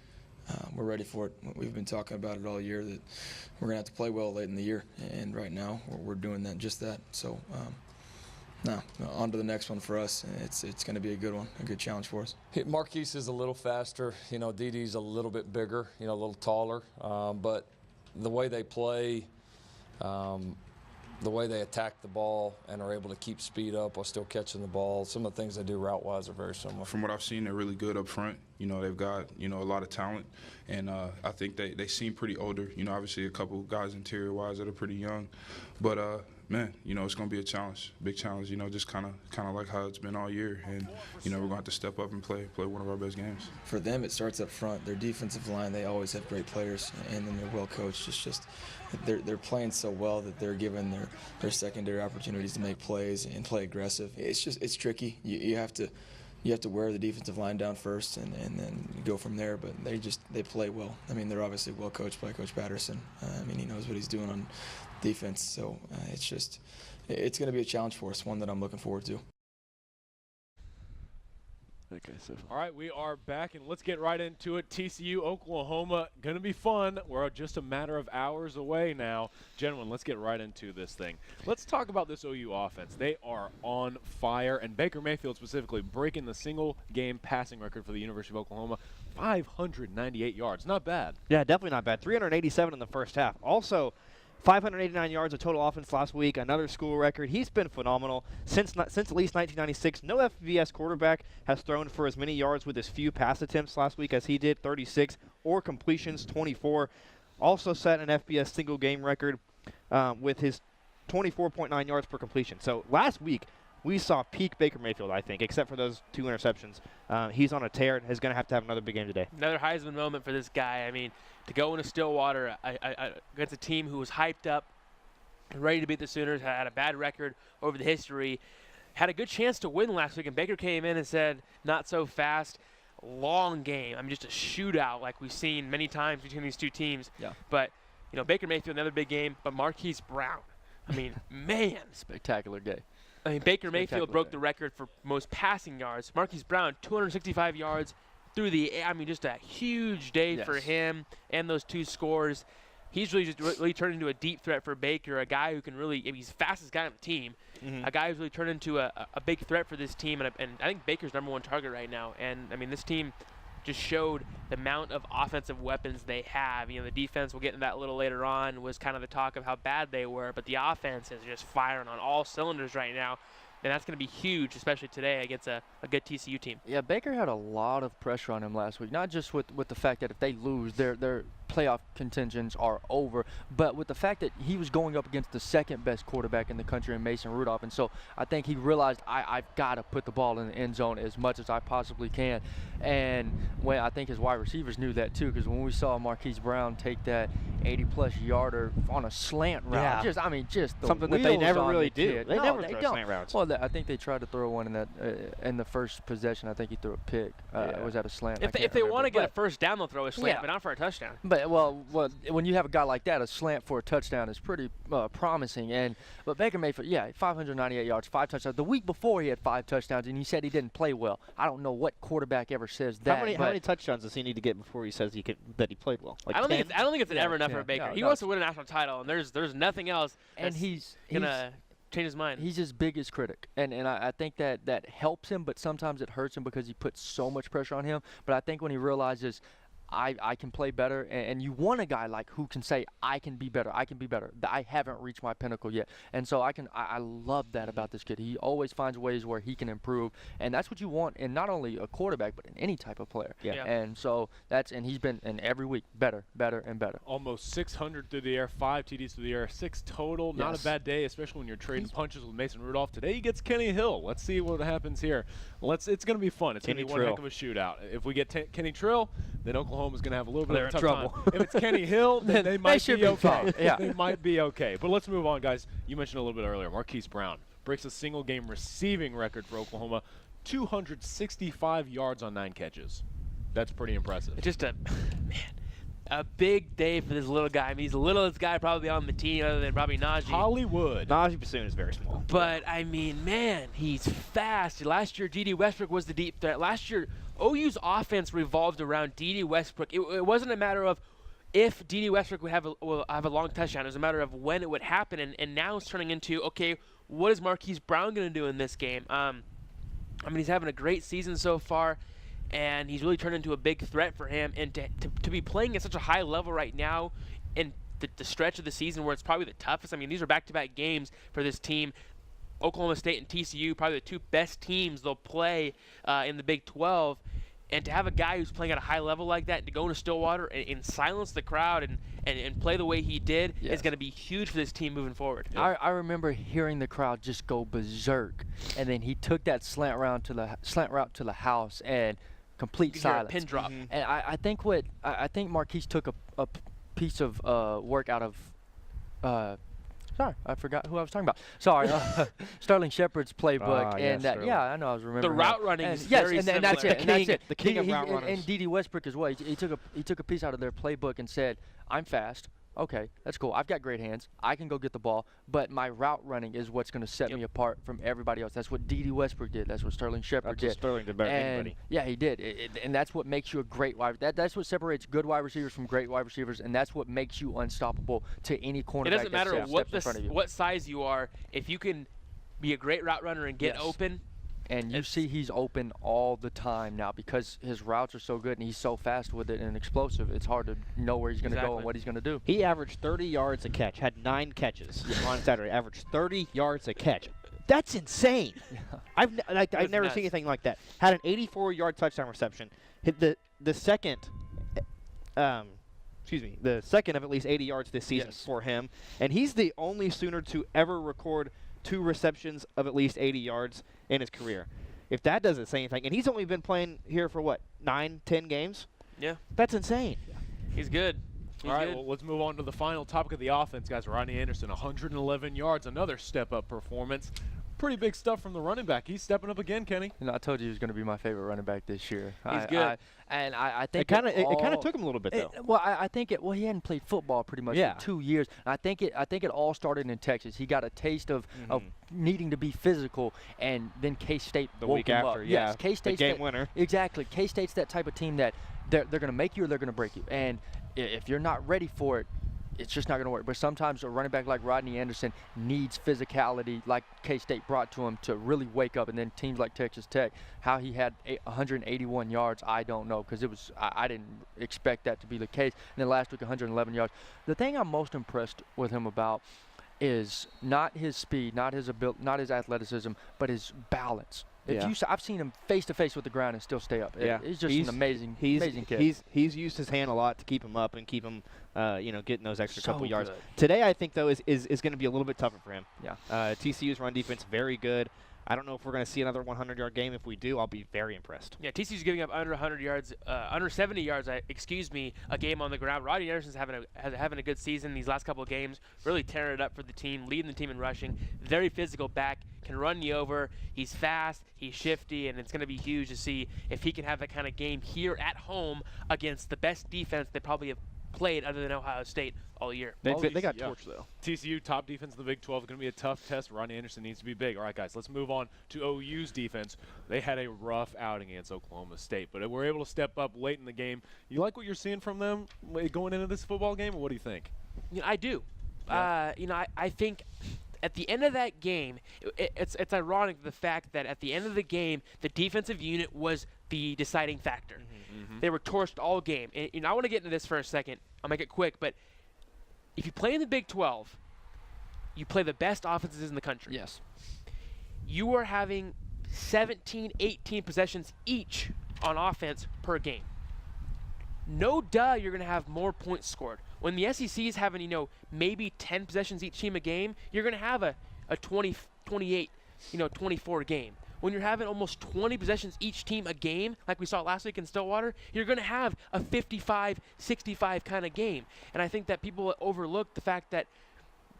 we're ready for it. We've been talking about it all year that we're going to have to play well late in the year, and right now we're doing just that. So now on to the next one for us. It's going to be a good one, a good challenge for us. Marquise is a little faster. Didi's a little bit bigger, a little taller. But the way they play, the way they attack the ball and are able to keep speed up while still catching the ball, some of the things they do route-wise are very similar. From what I've seen, they're really good up front. They've got, a lot of talent. And I think they seem pretty older. Obviously a couple guys interior-wise that are pretty young. But, man, it's going to be a challenge, big challenge, just kind of like how it's been all year. And, we're going to have to step up and play one of our best games. For them, it starts up front. Their defensive line, they always have great players, and then they're well coached. It's just they're playing so well that they're given their secondary opportunities to make plays and play aggressive. It's tricky. You have to wear the defensive line down first and then go from there. But they play well. I mean, they're obviously well coached by Coach Patterson. He knows what he's doing on defense. So it's going to be a challenge for us, one that I'm looking forward to. Okay, so all right, we are back, and let's get right into it. TCU, Oklahoma, going to be fun. We're just a matter of hours away now. Gentlemen, let's get right into this thing. Let's talk about this OU offense. They are on fire, and Baker Mayfield specifically breaking the single-game passing record for the University of Oklahoma, 598 yards. Not bad. Yeah, definitely not bad. 387 in the first half. Also, 589 yards of total offense last week, another school record. He's been phenomenal. Since at least 1996, no FBS quarterback has thrown for as many yards with as few pass attempts last week as he did, 36, or completions, 24. Also set an FBS single game record with his 24.9 yards per completion. So last week, we saw peak Baker Mayfield, I think, except for those 2 interceptions. He's on a tear and is going to have another big game today. Another Heisman moment for this guy. I mean, to go into Stillwater against a team who was hyped up, ready to beat the Sooners, had a bad record over the history, had a good chance to win last week, and Baker came in and said, not so fast. Long game. I mean, just a shootout like we've seen many times between these two teams. Yeah. But, Baker Mayfield, another big game, but Marquise Brown. I mean, man. Spectacular day. I mean, Baker Mayfield broke the record for most passing yards. Marquise Brown, 265 yards through the air. I mean, just a huge day for him and those 2 scores. He's really turned into a deep threat for Baker, a guy who can really – he's the fastest guy on the team, a guy who's really turned into a big threat for this team. And I think Baker's #1 target right now. And, I mean, this team just showed the amount of offensive weapons they have. The defense, we'll get into that a little later on, was kind of the talk of how bad they were. But the offense is just firing on all cylinders right now. And that's going to be huge, especially today against a good TCU team. Yeah, Baker had a lot of pressure on him last week, not just with the fact that if they lose, their playoff contentions are over, but with the fact that he was going up against the second best quarterback in the country in Mason Rudolph. And so I think he realized I've got to put the ball in the end zone as much as I possibly can. And I think his wide receivers knew that too, because when we saw Marquise Brown take that 80-plus yarder on a slant route, just the something that they never really do. Kid. They never throw slant routes. Well, I think they tried to throw one in that in the first possession. I think he threw a pick. Was that a slant? If they want to get a first down, they'll throw a slant, but not for a touchdown. But when you have a guy like that, a slant for a touchdown is pretty promising. But Baker Mayfield, 598 yards, 5 touchdowns. The week before he had 5 touchdowns, and he said he didn't play well. I don't know what quarterback ever says that. How many touchdowns does he need to get before he says that he played well? Like I don't think it's ever enough for Baker. No, he wants to win a national title, and there's nothing else. And he's gonna change his mind. He's his biggest critic, and I think that helps him, but sometimes it hurts him because he puts so much pressure on him. But I think when he realizes I can play better, and you want a guy like who can say I can be better. I haven't reached my pinnacle yet, and so I love that about this kid. He always finds ways where he can improve, and that's what you want in not only a quarterback but in any type of player. Yeah. And so he's been in every week better and better. Almost 600 through the air, 5 TDs through the air, 6 total. Not a bad day, especially when you're trading punches with Mason Rudolph. Today he gets Kenny Hill. Let's see what happens here. It's going to be fun. It's going to be one heck of a shootout. If we get Kenny Trill, then Oklahoma's going to have a little bit of a tough trouble. time. If it's Kenny Hill, then they might be okay. Yeah. They might be okay. But let's move on, guys. You mentioned a little bit earlier, Marquise Brown breaks a single-game receiving record for Oklahoma, 265 yards on 9 catches. That's pretty impressive. It's just a big day for this little guy. I mean, he's the littlest guy probably on the team other than probably Najee. Hollywood. Najee Bassoon is very small. But, I mean, man, he's fast. Last year, D.D. Westbrook was the deep threat. Last year, OU's offense revolved around D.D. Westbrook. It wasn't a matter of if D.D. Westbrook would have a long touchdown. It was a matter of when it would happen. And now it's turning into, okay, what is Marquise Brown going to do in this game? I mean, he's having a great season so far, and he's really turned into a big threat for him. And to be playing at such a high level right now in the stretch of the season where it's probably the toughest. I mean, these are back-to-back games for this team. Oklahoma State and TCU, probably the 2 best teams they'll play in the Big 12. And to have a guy who's playing at a high level like that, to go into Stillwater and silence the crowd and play the way he did is going to be huge for this team moving forward. I remember hearing the crowd just go berserk, and then he took that slant route to the house and complete silence. A pin drop. And I think Marquise took a piece of work out of. Sorry, I forgot who I was talking about. Sorry, Sterling Shepard's playbook, and I know I was remembering. The route running is very similar. And that's it. The king of route runners. And D.D. Westbrook as well. He took a piece out of their playbook and said, "I'm fast. Okay, that's cool. I've got great hands. I can go get the ball, but my route running is what's going to set me apart from everybody else." That's what D.D. Westbrook did. That's what Sterling Shepard did. Sterling did better than anybody. Yeah, he did. And that's what makes you a great wide. That's what separates good wide receivers from great wide receivers, and that's what makes you unstoppable to any cornerback. It doesn't matter what size you are. If you can be a great route runner and get open, And you see he's open all the time now because his routes are so good and he's so fast with it and explosive. It's hard to know where he's going to go and what he's going to do. He averaged 30 yards a catch, had 9 catches on Saturday. Averaged 30 yards a catch. That's insane. I've never seen anything like that. Had an 84-yard touchdown reception. Hit the second the second of at least 80 yards this season for him. And he's the only Sooner to ever record 2 receptions of at least 80 yards in his career. If that doesn't say anything, and he's only been playing here for what, 9, 10 games? Yeah. That's insane. He's good. All right, well, let's move on to the final topic of the offense, guys. Rodney Anderson, 111 yards, another step-up performance. Pretty big stuff from the running back. He's stepping up again, Kenny. I told you he was going to be my favorite running back this year. He's good. I think it kind of took him a little bit though. I think he hadn't played football pretty much for 2 years. I think it all started in Texas. He got a taste of needing to be physical, and then K-State the woke week him after. up. Yeah, yes, K-State's the game winner. Exactly. K-State's that type of team that they're going to make you or they're going to break you. And if you're not ready for it, it's just not going to work. But sometimes a running back like Rodney Anderson needs physicality like K-State brought to him to really wake up. And then teams like Texas Tech, how he had 181 yards, I don't know, because I didn't expect that to be the case. And then last week, 111 yards. The thing I'm most impressed with him about is not his speed, not his ability, not his athleticism, but his balance. I've seen him face to face with the ground and still stay up. He's just an amazing kid. He's used his hand a lot to keep him up and keep him, getting those extra couple yards. Good. Today, I think though is going to be a little bit tougher for him. Yeah. TCU's run defense very good. I don't know if we're going to see another 100-yard game. If we do, I'll be very impressed. Yeah, TCU's giving up under 100 yards, under 70 yards, a game on the ground. Rodney Anderson's having a good season these last couple of games, really tearing it up for the team, leading the team in rushing. Very physical back, can run you over. He's fast, he's shifty, and it's going to be huge to see if he can have that kind of game here at home against the best defense they probably have played other than Ohio State all year. They got torched, though. TCU, top defense in the Big 12, is going to be a tough test. Rodney Anderson needs to be big. All right, guys, let's move on to OU's defense. They had a rough outing against Oklahoma State, but we're able to step up late in the game. You like what you're seeing from them going into this football game, or what do you think? I do. Yeah. I think at the end of that game, it's ironic the fact that at the end of the game, the defensive unit was the deciding factor. They were torched all game. And I want to get into this for a second. I'll make it quick, but if you play in the Big 12, you play the best offenses in the country. Yes. You are having 17, 18 possessions each on offense per game. No duh, you're going to have more points scored. When the SEC is having, maybe 10 possessions each team a game, you're going to have a 20, 28, 24 game. When you're having almost 20 possessions each team a game, like we saw last week in Stillwater, you're going to have a 55, 65 kind of game. And I think that people overlook the fact that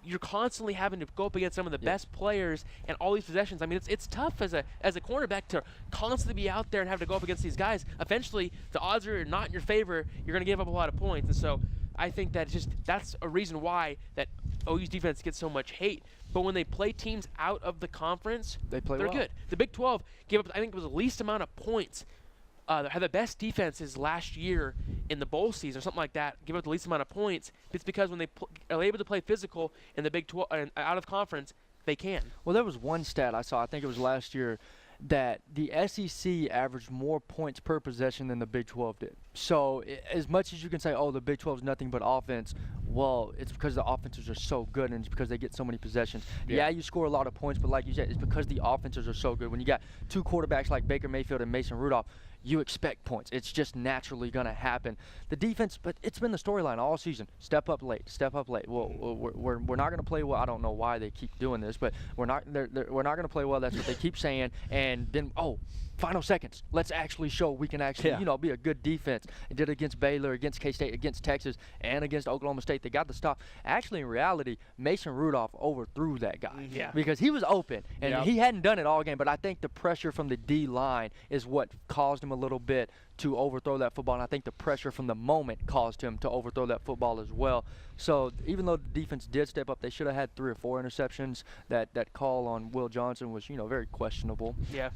you're constantly having to go up against some of the best players and all these possessions. I mean, it's tough as a cornerback to constantly be out there and have to go up against these guys. Eventually, the odds are not in your favor. You're going to give up a lot of points. And so I think that that's a reason why that OU's defense gets so much hate. But when they play teams out of the conference, they're well. good. The Big 12 gave up, I think it was the least amount of points. Had the best defenses last year in the bowl season or something like that, give up the least amount of points. It's because when they are able to play physical in the Big 12 out of conference, they can. Well, there was one stat I saw, I think it was last year, that the SEC averaged more points per possession than the Big 12 did. So as much as you can say, the Big 12 is nothing but offense, well, it's because the offenses are so good and it's because they get so many possessions. Yeah, you score a lot of points, but like you said, it's because the offenses are so good. When you got two quarterbacks like Baker Mayfield and Mason Rudolph, you expect points. It's just naturally going to happen. The defense, but it's been the storyline all season. Step up late, step up late. Well, we're not going to play well. I don't know why they keep doing this, but we're not going to play well. That's what they keep saying. And then, final seconds. Let's actually show we can actually, be a good defense. It did it against Baylor, against K-State, against Texas, and against Oklahoma State. They got the stop. Actually, in reality, Mason Rudolph overthrew that guy because he was open, and he hadn't done it all game. But I think the pressure from the D-line is what caused him a little bit to overthrow that football, and I think the pressure from the moment caused him to overthrow that football as well. So even though the defense did step up, they should have had 3 or 4 interceptions. That call on Will Johnson was, very questionable. Yeah.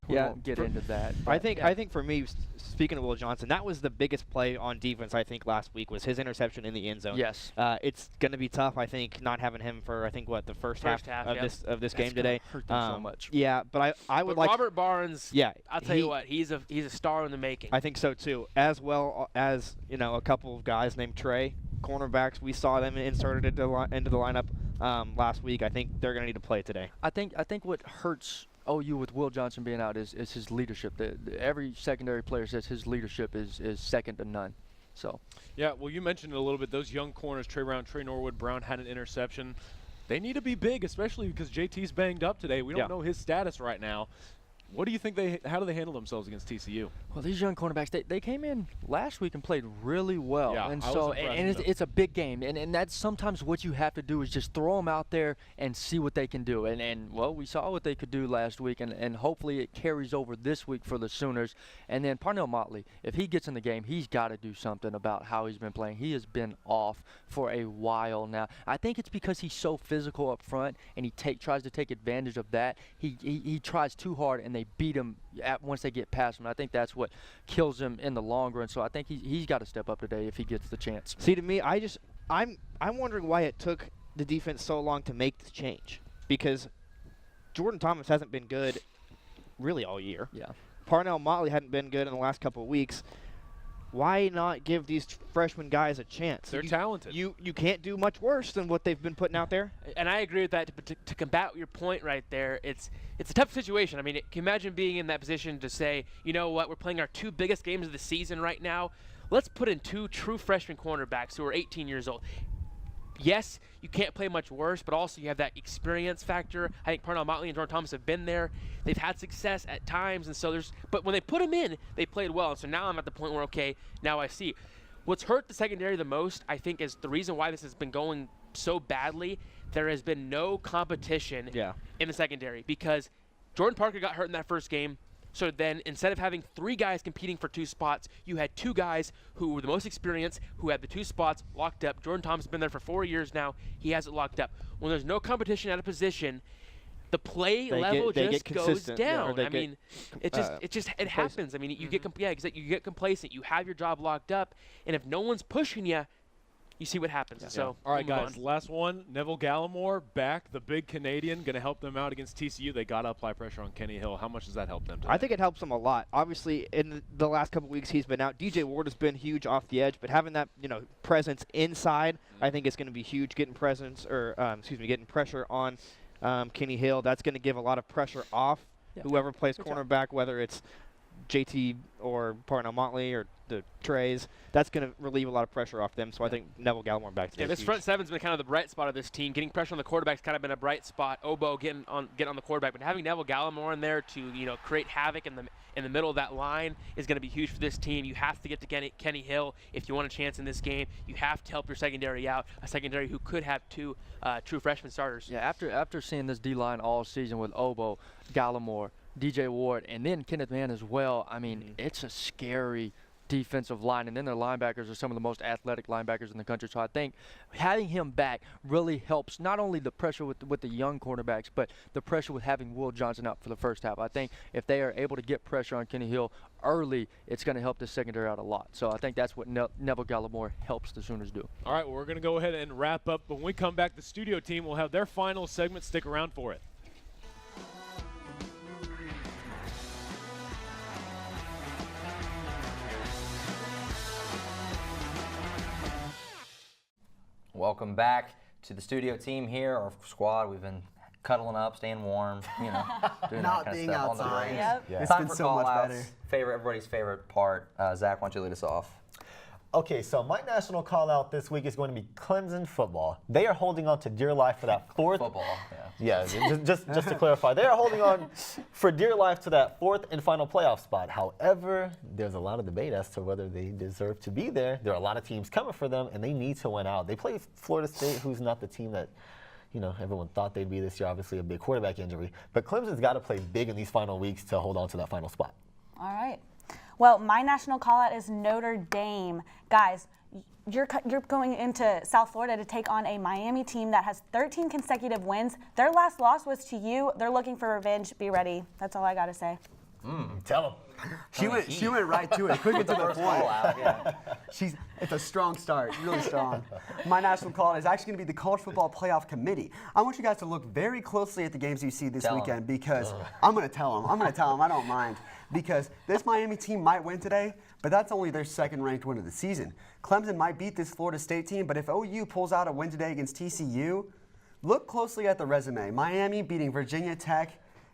We won't get into that. I think for me, speaking of Will Johnson, that was the biggest play on defense, I think, last week was his interception in the end zone. Yes. Yes. It's going to be tough, I think, not having him for the first half of yep. this game today. Hurt them so much. Yeah, but I would But like Robert Barnes. Yeah, I'll tell you what, he's a star in the making. I think so too, as well as a couple of guys named Trey, cornerbacks. We saw them inserted into the lineup last week. I think they're going to need to play today. I think what hurts OU with Will Johnson being out is his leadership. Every secondary player says his leadership is second to none. So. Yeah, well, you mentioned it a little bit. Those young corners, Trey Brown, Trey Norwood, Brown had an interception. They need to be big, especially because JT's banged up today. We don't know his status right now. What do you think how do they handle themselves against TCU? Well, these young cornerbacks, they came in last week and played really well. Yeah, and I so was impressed with them. it's a big game. And that's sometimes what you have to do is just throw them out there and see what they can do. And well, we saw what they could do last week, and hopefully it carries over this week for the Sooners. And then Parnell Motley, if he gets in the game, he's got to do something about how he's been playing. He has been off for a while now. I think it's because he's so physical up front, and he tries to take advantage of that. He tries too hard, and they beat him once they get past him. I think that's what kills him in the long run. So I think he's got to step up today if he gets the chance. See, to me, I'm wondering why it took the defense so long to make the change, because Jordan Thomas hasn't been good really all year. Yeah. Parnell Motley hadn't been good in the last couple of weeks. Why not give these freshman guys a chance? They're talented. You can't do much worse than what they've been putting out there. And I agree with that. To combat your point right there, it's a tough situation. I mean, can you imagine being in that position to say, you know what, we're playing our two biggest games of the season right now. Let's put in two true freshman cornerbacks who are 18 years old. Yes, you can't play much worse, but also you have that experience factor. I think Parnell Motley and Jordan Thomas have been there. They've had success at times, and so but when they put them in, they played well. And so now I'm at the point where, okay, now I see. What's hurt the secondary the most, I think, is the reason why this has been going so badly. There has been no competition in the secondary because Jordan Parker got hurt in that first game. So then instead of having three guys competing for two spots, you had two guys who were the most experienced, who had the two spots locked up. Jordan Thomas has been there for 4 years now. He has it locked up. When there's no competition at a position, the play level just goes down. I mean, it happens. I mean, you get you get complacent. You have your job locked up, and if no one's pushing you, you see what happens. So, all right, guys, last one. Neville Gallimore back, the big Canadian, going to help them out against TCU. They got to apply pressure on Kenny Hill. How much does that help them today? I think it helps them a lot. Obviously, in the last couple weeks he's been out. DJ Ward has been huge off the edge, but having that presence inside, I think is going to be huge. Getting getting pressure on Kenny Hill. That's going to give a lot of pressure off whoever plays cornerback, whether it's JT or Parnell Motley or the Treys. That's going to relieve a lot of pressure off them. So I think Neville Gallimore back today. Yeah, this front seven's been kind of the bright spot of this team. Getting pressure on the quarterback's kind of been a bright spot. Obo getting on the quarterback, but having Neville Gallimore in there to create havoc in the middle of that line is going to be huge for this team. You have to get to Kenny Hill if you want a chance in this game. You have to help your secondary out, a secondary who could have two true freshman starters. Yeah, after seeing this D-line all season with Obo, Gallimore, DJ Ward, and then Kenneth Mann as well, I mean, it's a scary defensive line, and then their linebackers are some of the most athletic linebackers in the country. So I think having him back really helps not only the pressure with the young quarterbacks, but the pressure with having Will Johnson out for the first half. I think if they are able to get pressure on Kenny Hill early, it's going to help the secondary out a lot. So I think that's what Neville Gallimore helps the Sooners do. All right, well, we're going to go ahead and wrap up. But when we come back, the studio team will have their final segment. Stick around for it. Welcome back to the studio team here, our squad. We've been cuddling up, staying warm, doing Not that kind of being stuff outside. on the break. Yep. Yeah. It's Time been for so much call-outs. better. Everybody's favorite part. Zach, why don't you lead us off? Okay, so my national call out this week is going to be Clemson football. They are holding on to dear life for that fourth. Football, Yeah, just to clarify, they are holding on for dear life to that fourth and final playoff spot. However, there's a lot of debate as to whether they deserve to be there. There are a lot of teams coming for them, and they need to win out. They play Florida State, who's not the team that everyone thought they'd be this year. Obviously, a big quarterback injury, but Clemson's got to play big in these final weeks to hold on to that final spot. All right. Well, my national call-out is Notre Dame. Guys, you're going into South Florida to take on a Miami team that has 13 consecutive wins. Their last loss was to you. They're looking for revenge. Be ready. That's all I got to say. Tell them. She went right to it, quick and to the First call point. out, yeah. It's a strong start, really strong. My national call is actually going to be the College Football Playoff Committee. I want you guys to look very closely at the games you see this Tell 'em. weekend because I'm going to tell them. I don't mind. Because this Miami team might win today, but that's only their second-ranked win of the season. Clemson might beat this Florida State team, but if OU pulls out a win today against TCU, look closely at the resume. Miami beating Virginia Tech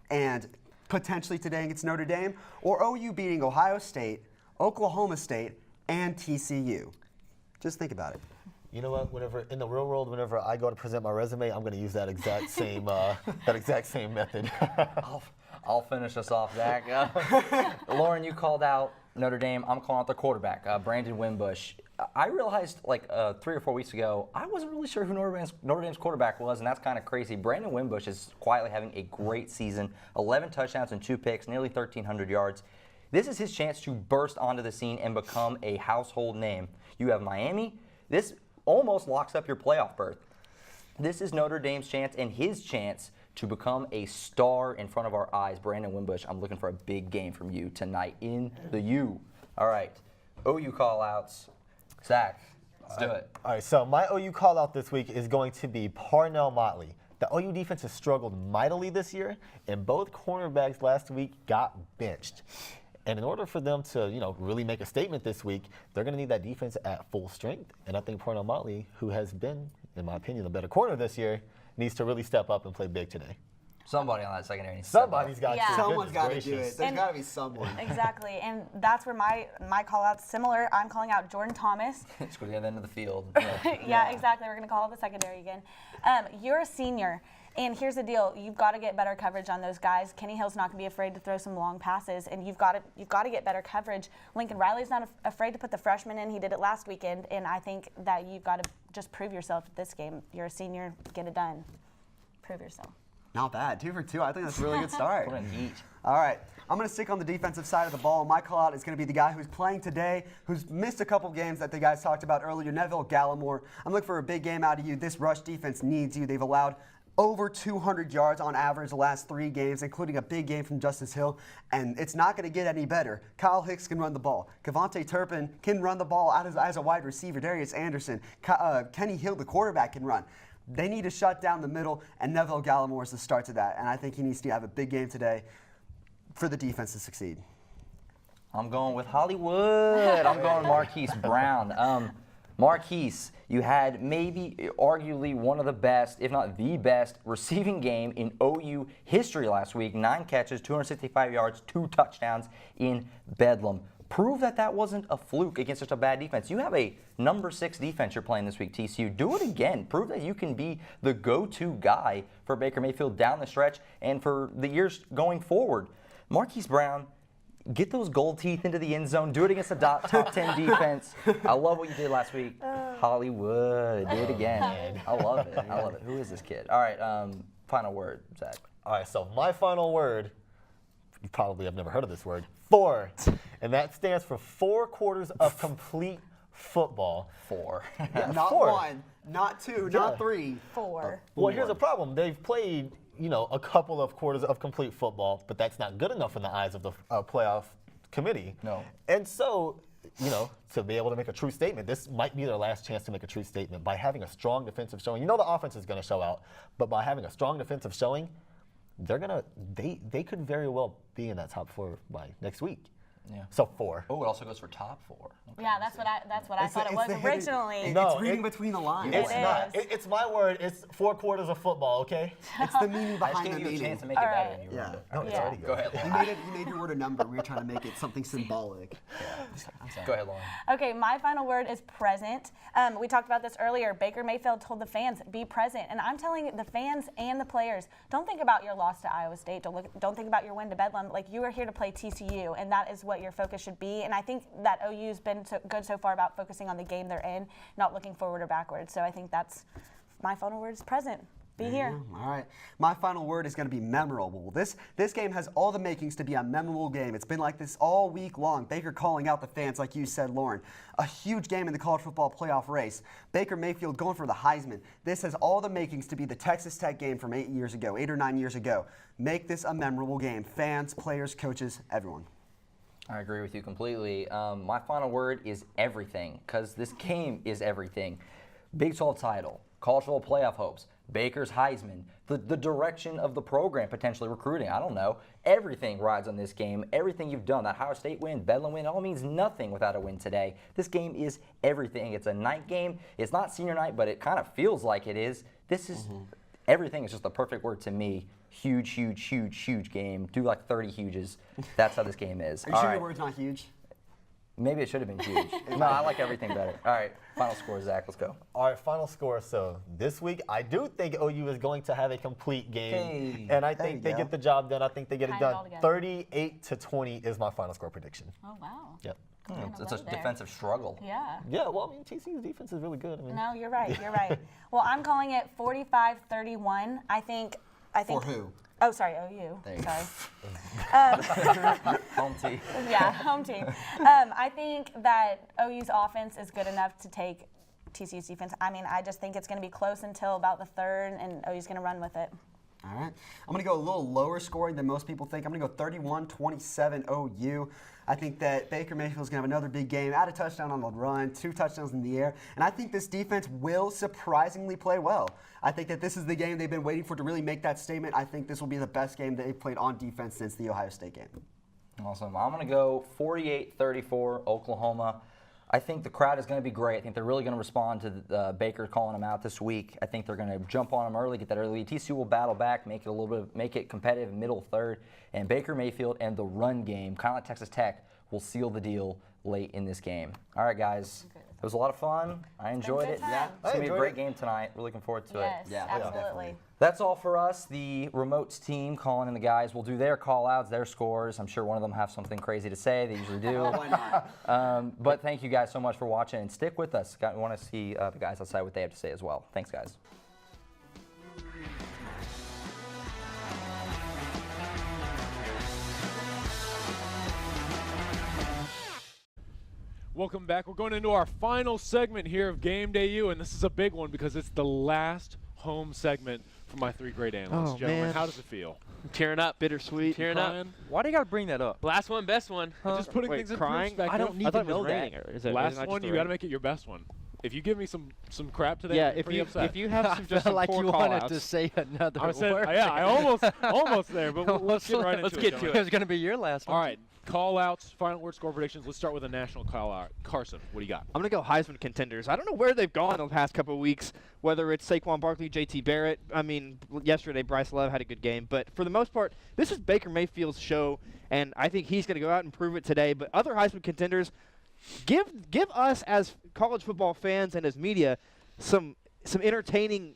and potentially today against Notre Dame, or OU beating Ohio State, Oklahoma State, and TCU. Just think about it. You know what? Whenever in the real world, whenever I go to present my resume, I'm going to use that exact same method. I'll finish us off, Zach. Lauren, you called out Notre Dame. I'm calling out the quarterback, Brandon Wimbush. I realized like 3 or 4 weeks ago, I wasn't really sure who Notre Dame's quarterback was, and that's kind of crazy. Brandon Wimbush is quietly having a great season, 11 touchdowns and 2 picks, nearly 1,300 yards. This is his chance to burst onto the scene and become a household name. You have Miami. This almost locks up your playoff berth. This is Notre Dame's chance and his chance to become a star in front of our eyes. Brandon Wimbush, I'm looking for a big game from you tonight in the U. All right, OU call-outs. Zach, let's do it. All right, so my OU call-out this week is going to be Parnell Motley. The OU defense has struggled mightily this year, and both cornerbacks last week got benched. And in order for them to, really make a statement this week, they're going to need that defense at full strength. And I think Parnell Motley, who has been, in my opinion, the better corner this year, needs to really step up and play big today. Somebody on that secondary needs to step up. Somebody's got Yeah. to. Someone's got to Goodness do it. gracious. There's got to be someone. Exactly, and that's where my call-out's similar. I'm calling out Jordan Thomas. Let's go to the end of the field. Yeah, exactly. We're going to call it the secondary again. You're a senior, and here's the deal. You've got to get better coverage on those guys. Kenny Hill's not going to be afraid to throw some long passes, and you've got to get better coverage. Lincoln Riley's not afraid to put the freshman in. He did it last weekend, and I think that you've got to just prove yourself at this game. You're a senior. Get it done. Prove yourself. Not bad. 2 for 2. I think that's a really good start. What a neat. All right. I'm going to stick on the defensive side of the ball. My call-out is going to be the guy who's playing today, who's missed a couple games that the guys talked about earlier, Neville Gallimore. I'm looking for a big game out of you. This rush defense needs you. They've allowed over 200 yards on average the last 3 games, including a big game from Justice Hill, and it's not going to get any better. Kyle Hicks can run the ball. Kevontae Turpin can run the ball as a wide receiver. Darius Anderson, Kenny Hill, the quarterback, can run. They need to shut down the middle, and Neville Gallimore is the start to that, and I think he needs to have a big game today for the defense to succeed. I'm going with Hollywood. I'm going Marquise Brown. Marquise, you had maybe arguably one of the best, if not the best, receiving game in OU history last week. 9 catches, 265 yards, 2 touchdowns in Bedlam. Prove that wasn't a fluke against such a bad defense. You have a number 6 defense you're playing this week, TCU. Do it again. Prove that you can be the go-to guy for Baker Mayfield down the stretch and for the years going forward. Marquise Brown, get those gold teeth into the end zone. Do it against the top 10 defense. I love what you did last week. Hollywood, do it again. I love it. I love it. Who is this kid? All right, final word, Zach. All right, so my final word, you probably have never heard of this word, 4. And that stands for 4 quarters of complete football. 4. Not 4. 1, not 2, not 3. 4. Well, here's the problem. They've played, a couple of quarters of complete football, but that's not good enough in the eyes of the playoff committee. No. And so, to be able to make a true statement, this might be their last chance to make a true statement by having a strong defensive showing. The offense is going to show out, but by having a strong defensive showing, they could very well be in that top 4 by next week. Yeah. So 4. Oh, it also goes for top 4. Okay. Yeah, that's what I thought it was originally. No, it's reading between the lines. It's It not. is. It's my word. It's 4 quarters of football, okay? It's the meaning I just behind gave the you a meaning. chance to make it All better right. than you Yeah. ruined it. No, it's Yeah. already good. Go ahead, Lauren. You made your word a number. We were trying to make it something symbolic. Go ahead, Lauren. Okay, my final word is present. We talked about this earlier. Baker Mayfield told the fans, be present. And I'm telling the fans and the players, don't think about your loss to Iowa State. Don't think about your win to Bedlam. Like, you are here to play TCU, and that is what your focus should be. And I think that OU's been so good so far about focusing on the game they're in, not looking forward or backwards. So I think that's my final word is present. Be here. All right. My final word is going to be memorable. This game has all the makings to be a memorable game. It's been like this all week long. Baker calling out the fans, like you said, Lauren. A huge game in the college football playoff race. Baker Mayfield going for the Heisman. This has all the makings to be the Texas Tech game from 8 or 9 years ago. Make this a memorable game. Fans, players, coaches, everyone. I agree with you completely. My final word is everything, because this game is everything. Big 12 title, college football playoff hopes, Baker's Heisman, the direction of the program, potentially recruiting, I don't know. Everything rides on this game. Everything you've done, that Ohio State win, Bedlam win, it all means nothing without a win today. This game is everything. It's a night game. It's not senior night, but it kind of feels like it is. This is everything is just the perfect word to me. Huge, huge, huge, huge game. Do like 30 huges. That's how this game is. Are you sure your word's not huge? Maybe it should have been huge. No, I like everything better. All right, final score, Zach. Let's go. All right, final score. So this week, I do think OU is going to have a complete game, and I think they get the job done. I think they get it done. 38-20 is my final score prediction. Oh wow. Yep. It's a defensive struggle. Yeah. Yeah. Well, I mean, TCU's defense is really good. I mean. No, you're right. You're right. Well, I'm calling it 45-31. I think. For who? Oh, sorry, OU. Sorry. Home team. Yeah, home team. I think that OU's offense is good enough to take TCU's defense. I mean, I just think it's going to be close until about the third, and OU's going to run with it. All right. I'm going to go a little lower scoring than most people think. I'm going to go 31-27 OU. I think that Baker Mayfield's going to have another big game, add a touchdown on the run, 2 touchdowns in the air, and I think this defense will surprisingly play well. I think that this is the game they've been waiting for to really make that statement. I think this will be the best game they've played on defense since the Ohio State game. Awesome. I'm going to go 48-34 Oklahoma. I think the crowd is going to be great. I think they're really going to respond to Baker calling them out this week. I think they're going to jump on them early, get that early. TCU will battle back, make it competitive, middle third, and Baker Mayfield and the run game, kind of like Texas Tech, will seal the deal late in this game. All right, guys. It was a lot of fun. I enjoyed it. Yeah, it's going to be a great game tonight. We're looking forward to it. Yes, absolutely. That's all for us. The remotes team, Colin and the guys, will do their call-outs, their scores. I'm sure one of them have something crazy to say. They usually do. Why not? But thank you guys so much for watching, and stick with us. We want to see the guys outside what they have to say as well. Thanks, guys. Welcome back. We're going into our final segment here of Game Day U, and this is a big one because it's the last home segment for my 3 great analysts. Oh, Gentlemen, man. how does it feel? I'm tearing up. Bittersweet. Tearing up. Crying? Why do you got to bring that up? Last one, best one. Just putting Wait, things in crying? perspective. I don't need I to thought it know was that. raining. Or is it Last not one, just you the got to rain? make it your best one. If you give me some crap today, Yeah, I'm if pretty you upset. if you have some I just felt some like poor you wanted call-outs. to say another I said, word. yeah, I almost there, but let's get right into Let's it. get to gentlemen. It was going to be your last one. All right, call-outs, final word score predictions. Let's start with a national call-out. Carson, what do you got? I'm going to go Heisman contenders. I don't know where they've gone the past couple of weeks, whether it's Saquon Barkley, JT Barrett. I mean, yesterday Bryce Love had a good game. But for the most part, this is Baker Mayfield's show, and I think he's going to go out and prove it today. But other Heisman contenders, give us as college football fans and as media some entertaining,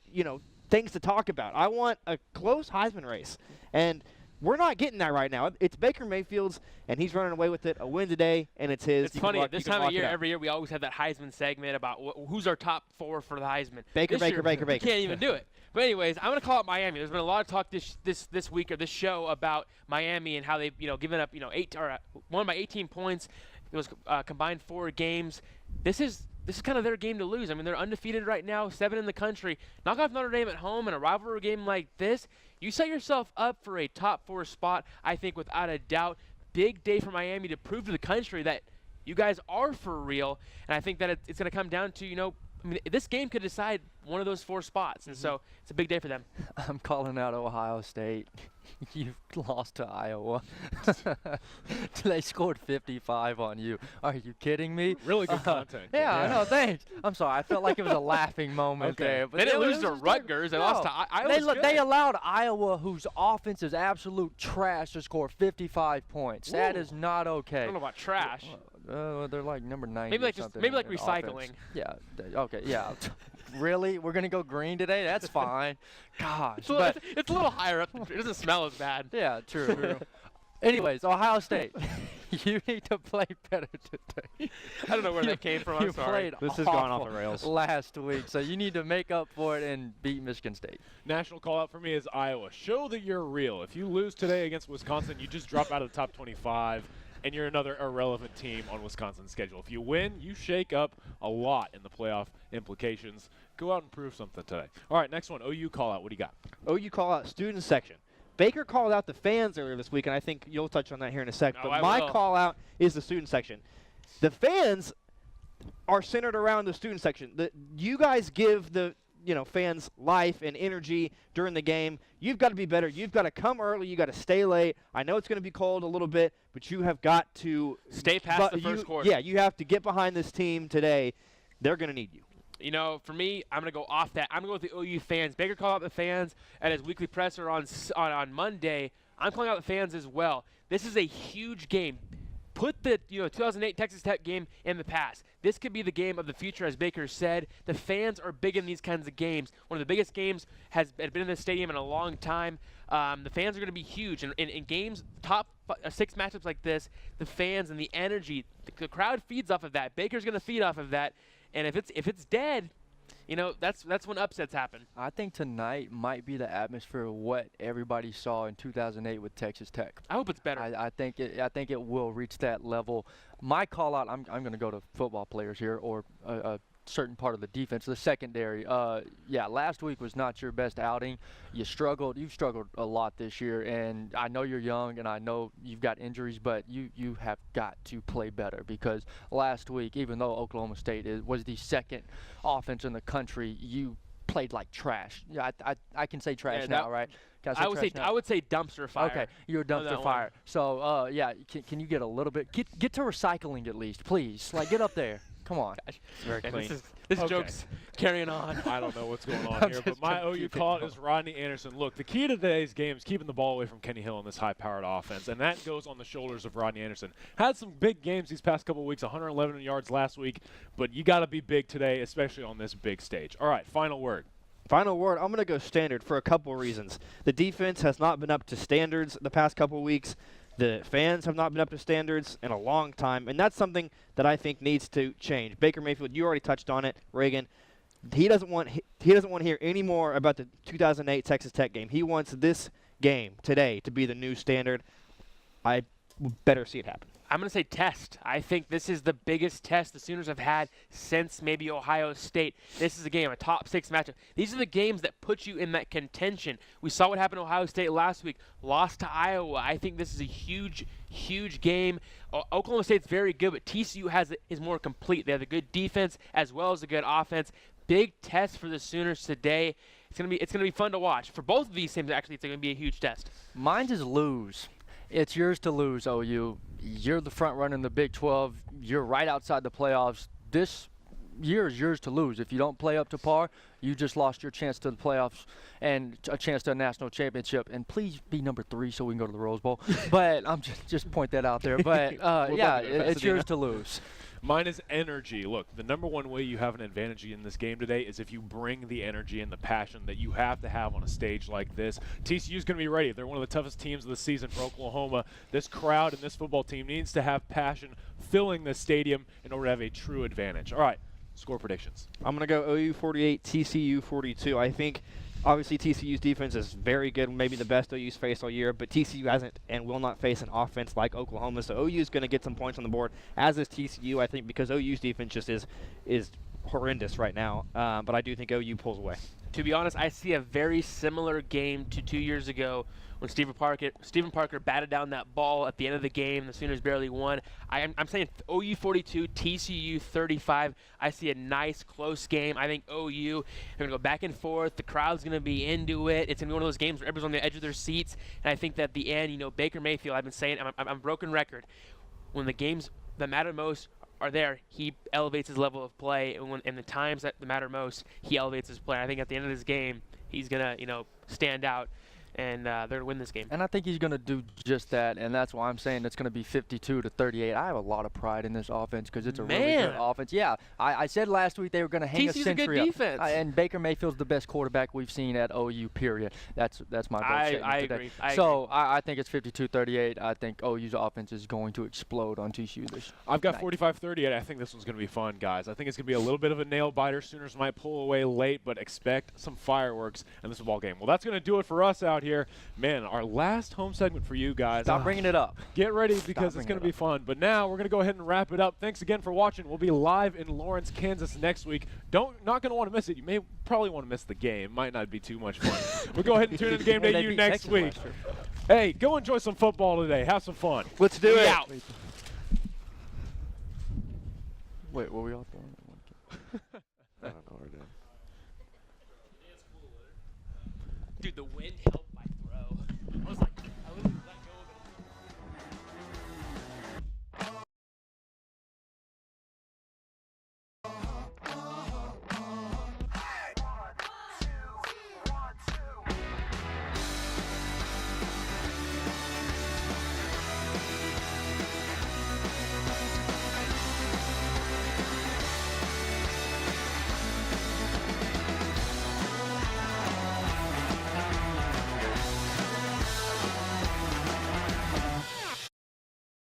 things to talk about. I want a close Heisman race. And we're not getting that right now. It's Baker Mayfield's, and he's running away with it. A win today, and it's his. It's funny, at this time of year, every year, we always have that Heisman segment about who's our top 4 for the Heisman. Baker. We can't even do it. But anyways, I'm going to call it Miami. There's been a lot of talk this week or this show about Miami and how they've given up won by 18 points. It was combined 4 games. This is kind of their game to lose. I mean, they're undefeated right now, 7 in the country. Knock off Notre Dame at home in a rivalry game like this. You set yourself up for a top 4 spot, I think, without a doubt. Big day for Miami to prove to the country that you guys are for real. And I think that it's going to come down to, this game could decide one of those 4 spots. And so it's a big day for them. I'm calling out Ohio State. You've lost to Iowa. They scored 55 on you. Are you kidding me? Really good content. Yeah, no, thanks. I'm sorry. I felt like it was a laughing moment there. But They didn't lose to Rutgers. They lost to Iowa. They allowed Iowa, whose offense is absolute trash, to score 55 points. That is not okay. I don't know about trash. They're like number 90 Maybe like or something maybe like in recycling. offense. Yeah. Okay. Yeah. Really? We're gonna go green today? That's fine. Gosh. But It's a little higher up. It doesn't smell as bad. yeah, true. Anyways, Ohio State. You need to play better today. I don't know where that came from. I'm You sorry. played This has gone off awful the rails. last week, so you need to make up for it and beat Michigan State. National call out for me is Iowa. Show that you're real. If you lose today against Wisconsin, you just drop out of the top 25, and you're another irrelevant team on Wisconsin's schedule. If you win, you shake up a lot in the playoff implications. Go out and prove something today. All right, next one, OU call out. What do you got? OU call out student section. Baker called out the fans earlier this week, and I think you'll touch on that here in a sec. No, but I my will. call out is the student section. The fans are centered around the student section. You guys give the fans life and energy during the game. You've got to be better. You've got to come early. You've got to stay late. I know it's going to be cold a little bit, but you have got to Stay past the first quarter. Yeah, you have to get behind this team today. They're going to need you. You know, for me, I'm going to go off that. I'm going to go with the OU fans. Baker called out the fans at his weekly presser on Monday. I'm calling out the fans as well. This is a huge game. Put the 2008 Texas Tech game in the past. This could be the game of the future, as Baker said. The fans are big in these kinds of games. One of the biggest games has been in this stadium in a long time. The fans are going to be huge. And in games, top 6 matchups like this, the fans and the energy, the crowd feeds off of that. Baker's going to feed off of that. And if it's dead, that's when upsets happen. I think tonight might be the atmosphere of what everybody saw in 2008 with Texas Tech. I hope it's better. I think it will reach that level. My call out, I'm going to go to football players here, or a certain part of the defense, the secondary. Last week was not your best outing. You've struggled a lot this year, and I know you're young and I know you've got injuries, but you have got to play better, because last week, even though Oklahoma State was the second offense in the country, you played like trash. Yeah, I can say trash now, right? I would say dumpster fire. Okay, you're a dumpster fire. So can you get a little bit get to recycling at least, please? Like, get up there. Come on. It's very clean. This joke's carrying on. I don't know what's going on here, but my OU call is Rodney Anderson. Look, the key to today's game is keeping the ball away from Kenny Hill in this high-powered offense, and that goes on the shoulders of Rodney Anderson. Had some big games these past couple of weeks, 111 yards last week, but you got to be big today, especially on this big stage. All right, final word. Final word, I'm going to go standard for a couple of reasons. The defense has not been up to standards the past couple of weeks. The fans have not been up to standards in a long time, and that's something that I think needs to change. Baker Mayfield, you already touched on it, Reagan. He doesn't want to hear any more about the 2008 Texas Tech game. He wants this game today to be the new standard. I better see it happen. I'm going to say test. I think this is the biggest test the Sooners have had since maybe Ohio State. This is a game, a top 6 matchup. These are the games that put you in that contention. We saw what happened to Ohio State last week, lost to Iowa. I think this is a huge, huge game. Oklahoma State's very good, but TCU is more complete. They have a good defense as well as a good offense. Big test for the Sooners today. It's gonna be fun to watch. For both of these teams, actually, it's going to be a huge test. Mine is lose. It's yours to lose, OU. You're the front runner in the Big 12. You're right outside the playoffs. This year is yours to lose. If you don't play up to par, you just lost your chance to the playoffs and a chance to a national championship. And please be number 3 so we can go to the Rose Bowl. But I'm just point that out there. But it's yours to lose. Mine is energy. Look, the number one way you have an advantage in this game today is if you bring the energy and the passion that you have to have on a stage like this. TCU's going to be ready. They're one of the toughest teams of the season for Oklahoma. This crowd and this football team needs to have passion filling the stadium in order to have a true advantage. All right, score predictions. I'm going to go OU 48, TCU 42. I think obviously TCU's defense is very good, maybe the best OU's faced all year, but TCU hasn't and will not face an offense like Oklahoma. So OU is going to get some points on the board, as is TCU, I think, because OU's defense just is horrendous right now. But I do think OU pulls away. To be honest, I see a very similar game to 2 years ago when Stephen Parker batted down that ball at the end of the game. The Sooners barely won. I'm saying OU 42, TCU 35. I see a nice, close game. I think OU, they're going to go back and forth. The crowd's going to be into it. It's going to be one of those games where everyone's on the edge of their seats. And I think that at the end, Baker Mayfield, I've been saying, I'm a broken record. When the games that matter most are there, he elevates his level of play. And in the times that matter most, he elevates his play. I think at the end of this game, he's going to, stand out. and they're going to win this game. And I think he's going to do just that, and that's why I'm saying it's going to be 52-38. I have a lot of pride in this offense because it's a really good offense. Yeah, I said last week they were going to hang a TCU's century a good up. defense. And Baker Mayfield's the best quarterback we've seen at OU, period. That's my vote statement I today. agree. I think it's 52-38. I think OU's offense is going to explode on TCU this I've got night. 45-38. I think this one's going to be fun, guys. I think it's going to be a little bit of a nail-biter. Sooners might pull away late, but expect some fireworks in this ball game. Well, that's going to do it for us out here. Man, our last home segment for you guys. Stop bringing it up. Get ready because it's going to be fun. But now we're going to go ahead and wrap it up. Thanks again for watching. We'll be live in Lawrence, Kansas next week. Not going to want to miss it. You may probably want to miss the game. Might not be too much fun. We'll go ahead and tune in to Game Day U next week. Hey, go enjoy some football today. Have some fun. Let's do it. Out. Wait, what were we all doing? I don't know what we're doing. Dude, the wind helped.